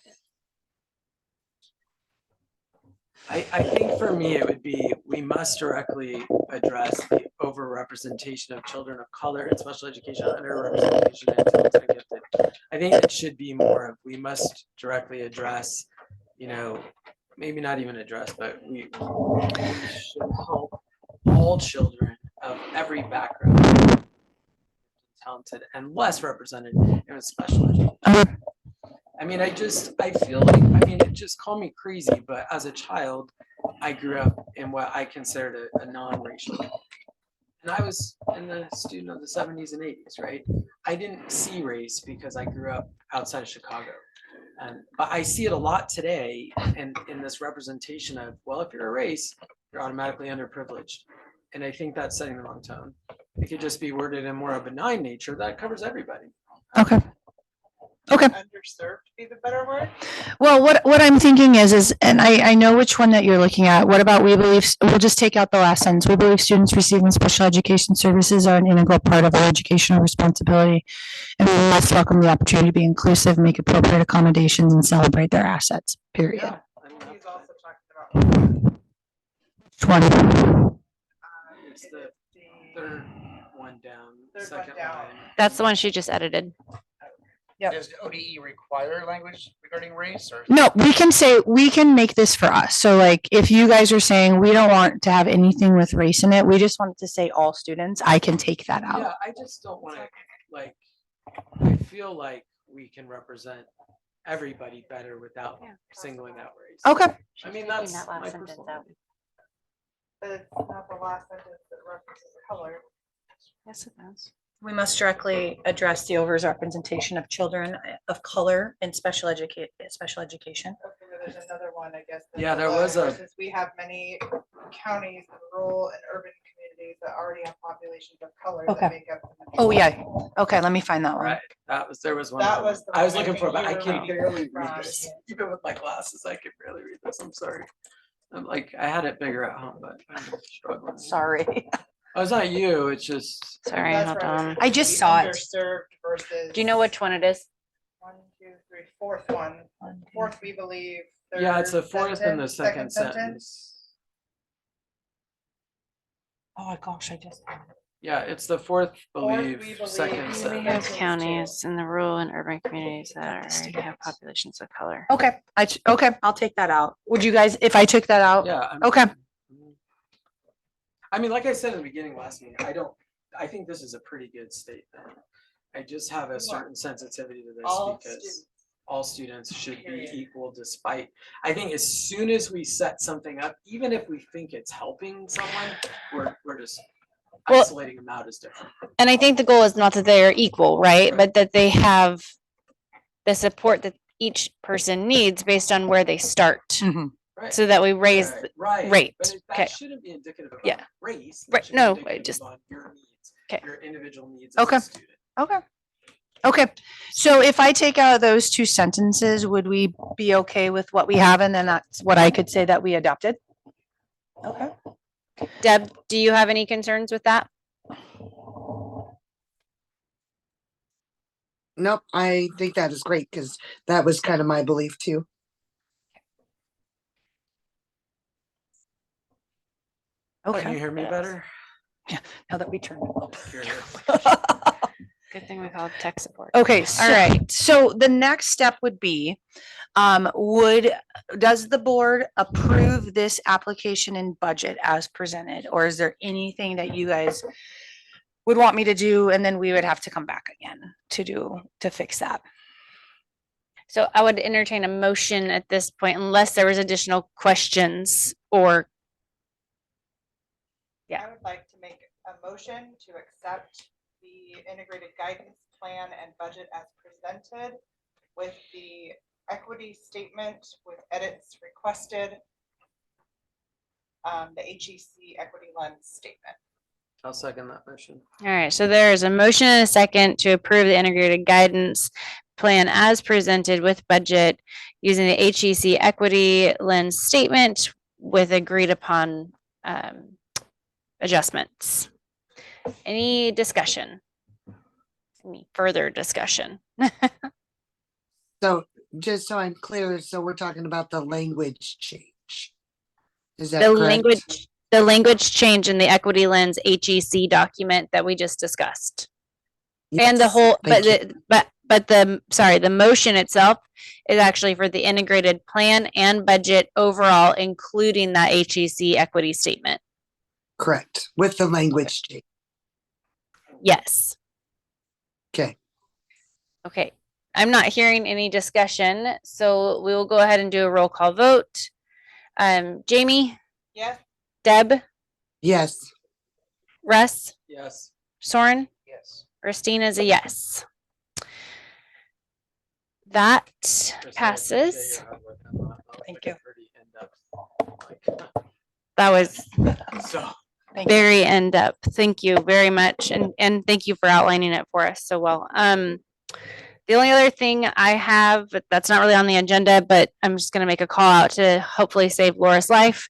I think for me, it would be, we must directly address the overrepresentation of children of color in special education, underrepresentation and talented and gifted. I think it should be more of, we must directly address, you know, maybe not even address, but we should help all children of every background, talented and less represented in special education. I mean, I feel like, I mean, it just call me crazy, but as a child, I grew up in what I considered a non-racial. And I was a student of the 70s and 80s, right? I didn't see race because I grew up outside of Chicago. But I see it a lot today in this representation of, well, if you're a race, you're automatically underprivileged. And I think that's setting the wrong tone. It could just be worded in more of a benign nature that covers everybody. Okay. Okay. Underserved be the better word? Well, what I'm thinking is, and I know which one that you're looking at. What about we believe, we'll just take out the last sentence. We believe students receiving special education services are an integral part of our educational responsibility. And we must welcome the opportunity to be inclusive, make appropriate accommodations and celebrate their assets, period. Yeah. I mean, He's also talking about. Which one? it's the third one down, Third one second down. line. That's the one she just edited. Yep. Does ODE require language regarding race or? No, we can say, we can make this for us. So like, if you guys are saying we don't want to have anything with race in it, we just want it to say all students, I can take that out. Yeah, I just don't want to, like, I feel like we can represent everybody better without Yeah. singling out race. Okay. I mean, Taking that's that last my sentence personal out. opinion. But it's not the last sentence that references color. Yes, it does. We must directly address the overrepresentation of children of color in special education. Okay, but there's another one, I guess. Yeah, there was a- Since we have many counties, rural and urban communities that already have populations of color Okay. that make up. the Oh, majority. yeah. Okay, let me find that one. Right, there was one. That other was one. the I was one I looking for, think but I you were can reading barely read from. this. Even with my glasses, I could barely read this. I'm sorry. I'm like, I had it bigger at home, but I'm struggling. Sorry. Oh, it's not you, it's just. Sorry, That's hold where was on. I just the saw it. Underserved versus. Do you know which one it is? 1, 2, 3, fourth one. Fourth, we believe. Yeah, it's the third fourth and the sentence, second sentence. Oh my gosh, I just. Yeah, it's the fourth, we believe, believe second we We sentence. have Sentence counties in the rural and urban communities that already have populations of color. Okay, okay, I'll take that out. Would you guys, if I took that out? Yeah. Okay. I mean, like I said in the beginning last meeting, I think this is a pretty good statement. I just have a certain sensitivity to this All because students. all students should be Period. equal despite, I think as soon as we set something up, even if we think it's helping someone, we're just Well- isolating them out as different. And I think the goal is not that they are equal, right? Right. But that they have the support that each person needs based on where they start. Mhm. Right. So that we raise, Right. rate. But Okay. that shouldn't be indicative of Yeah. race. that Right, should be no, indicative just- of your needs, Okay. your individual needs as Okay. a student. Okay. Okay, so if I take out those two sentences, would we be okay with what we have? And then that's what I could say that we adopted? Okay. Deb, do you have any concerns with that? Nope, I think that is great because that was kind of my belief too. Can you Okay, hear me better? now that we turned. Curious. Good thing we called tech support. Okay, all right. So the next step would be, does the board approve this application and budget as presented? Or is there anything that you guys would want me to do? And then we would have to come back again to fix that. So I would entertain a motion at this point unless there was additional questions or, Yeah. I would like to make a motion to accept the integrated guidance plan and budget as presented with the equity statement with edits requested. The HEC equity lens statement. I'll second that motion. all right, so there is a motion and a second to approve the integrated guidance plan as presented with budget using the HEC equity lens statement with agreed upon adjustments. Any discussion? Any further discussion? So just so I'm clear, so we're talking about the language change. Is that The correct? language change in the Equity Lens HEC document that we just discussed. And the Yes, whole, thank you. the motion itself is actually for the integrated plan and budget overall, including that HEC equity statement. Correct, with the language change. Yes. Okay, Okay. I'm not hearing any discussion, so we will go ahead and do a roll call vote. Jamie, Yes, Deb, yes, Russ, Yes. Soren, Yes. Christine is a yes. That Chris, I appreciate passes. your hard work on that. That was Thank like a you. pretty in-depth, That was so. very end up. Thank you very much. And thank you for outlining it for us so well. The only other thing I have, that's not really on the agenda, but I'm just gonna make a call out to hopefully save Laura's life.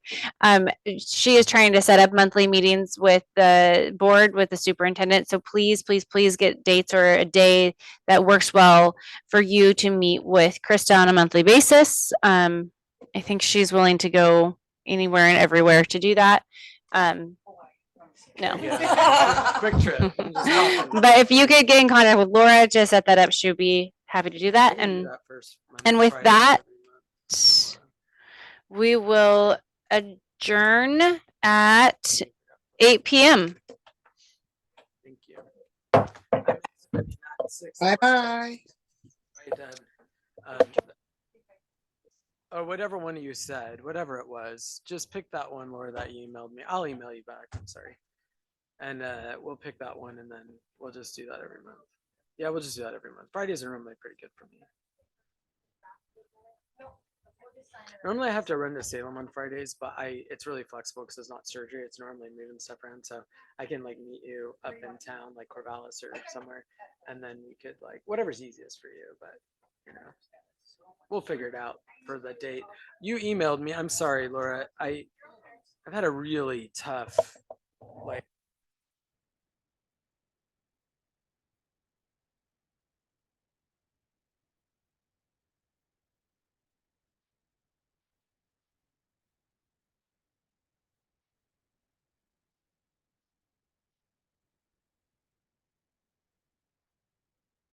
She is trying to set up monthly meetings with the board, with the superintendent. So please, please, please get dates or a day that works well for you to meet with Krista on a monthly basis. I think she's willing to go anywhere and everywhere to do that. No. Yeah. Quick trip. Just hop in. But if you could get in contact with Laura to set that up, she'd be happy to do I that. can do And that first and Monday, with Friday that, every month. we will adjourn at 8 p.m. Thank you. I'm expecting that at 6. bye-bye. Right, Deb. Or whatever one of you said, whatever it was, just pick that one, Laura, that you emailed me. I'll email you back. I'm sorry. And we'll pick that one and then we'll just do that every month. Yeah, we'll just do that every month. Fridays are normally pretty good for me. Normally I have to run to Salem on Fridays, but it's really flexible because it's not surgery. It's normally moving stuff around. So I can like meet you up in town, like Corvallis or somewhere. And then we could like, whatever's easiest for you, but you know, we'll figure it out for the date. You emailed me. I'm sorry, Laura. I've had a really tough like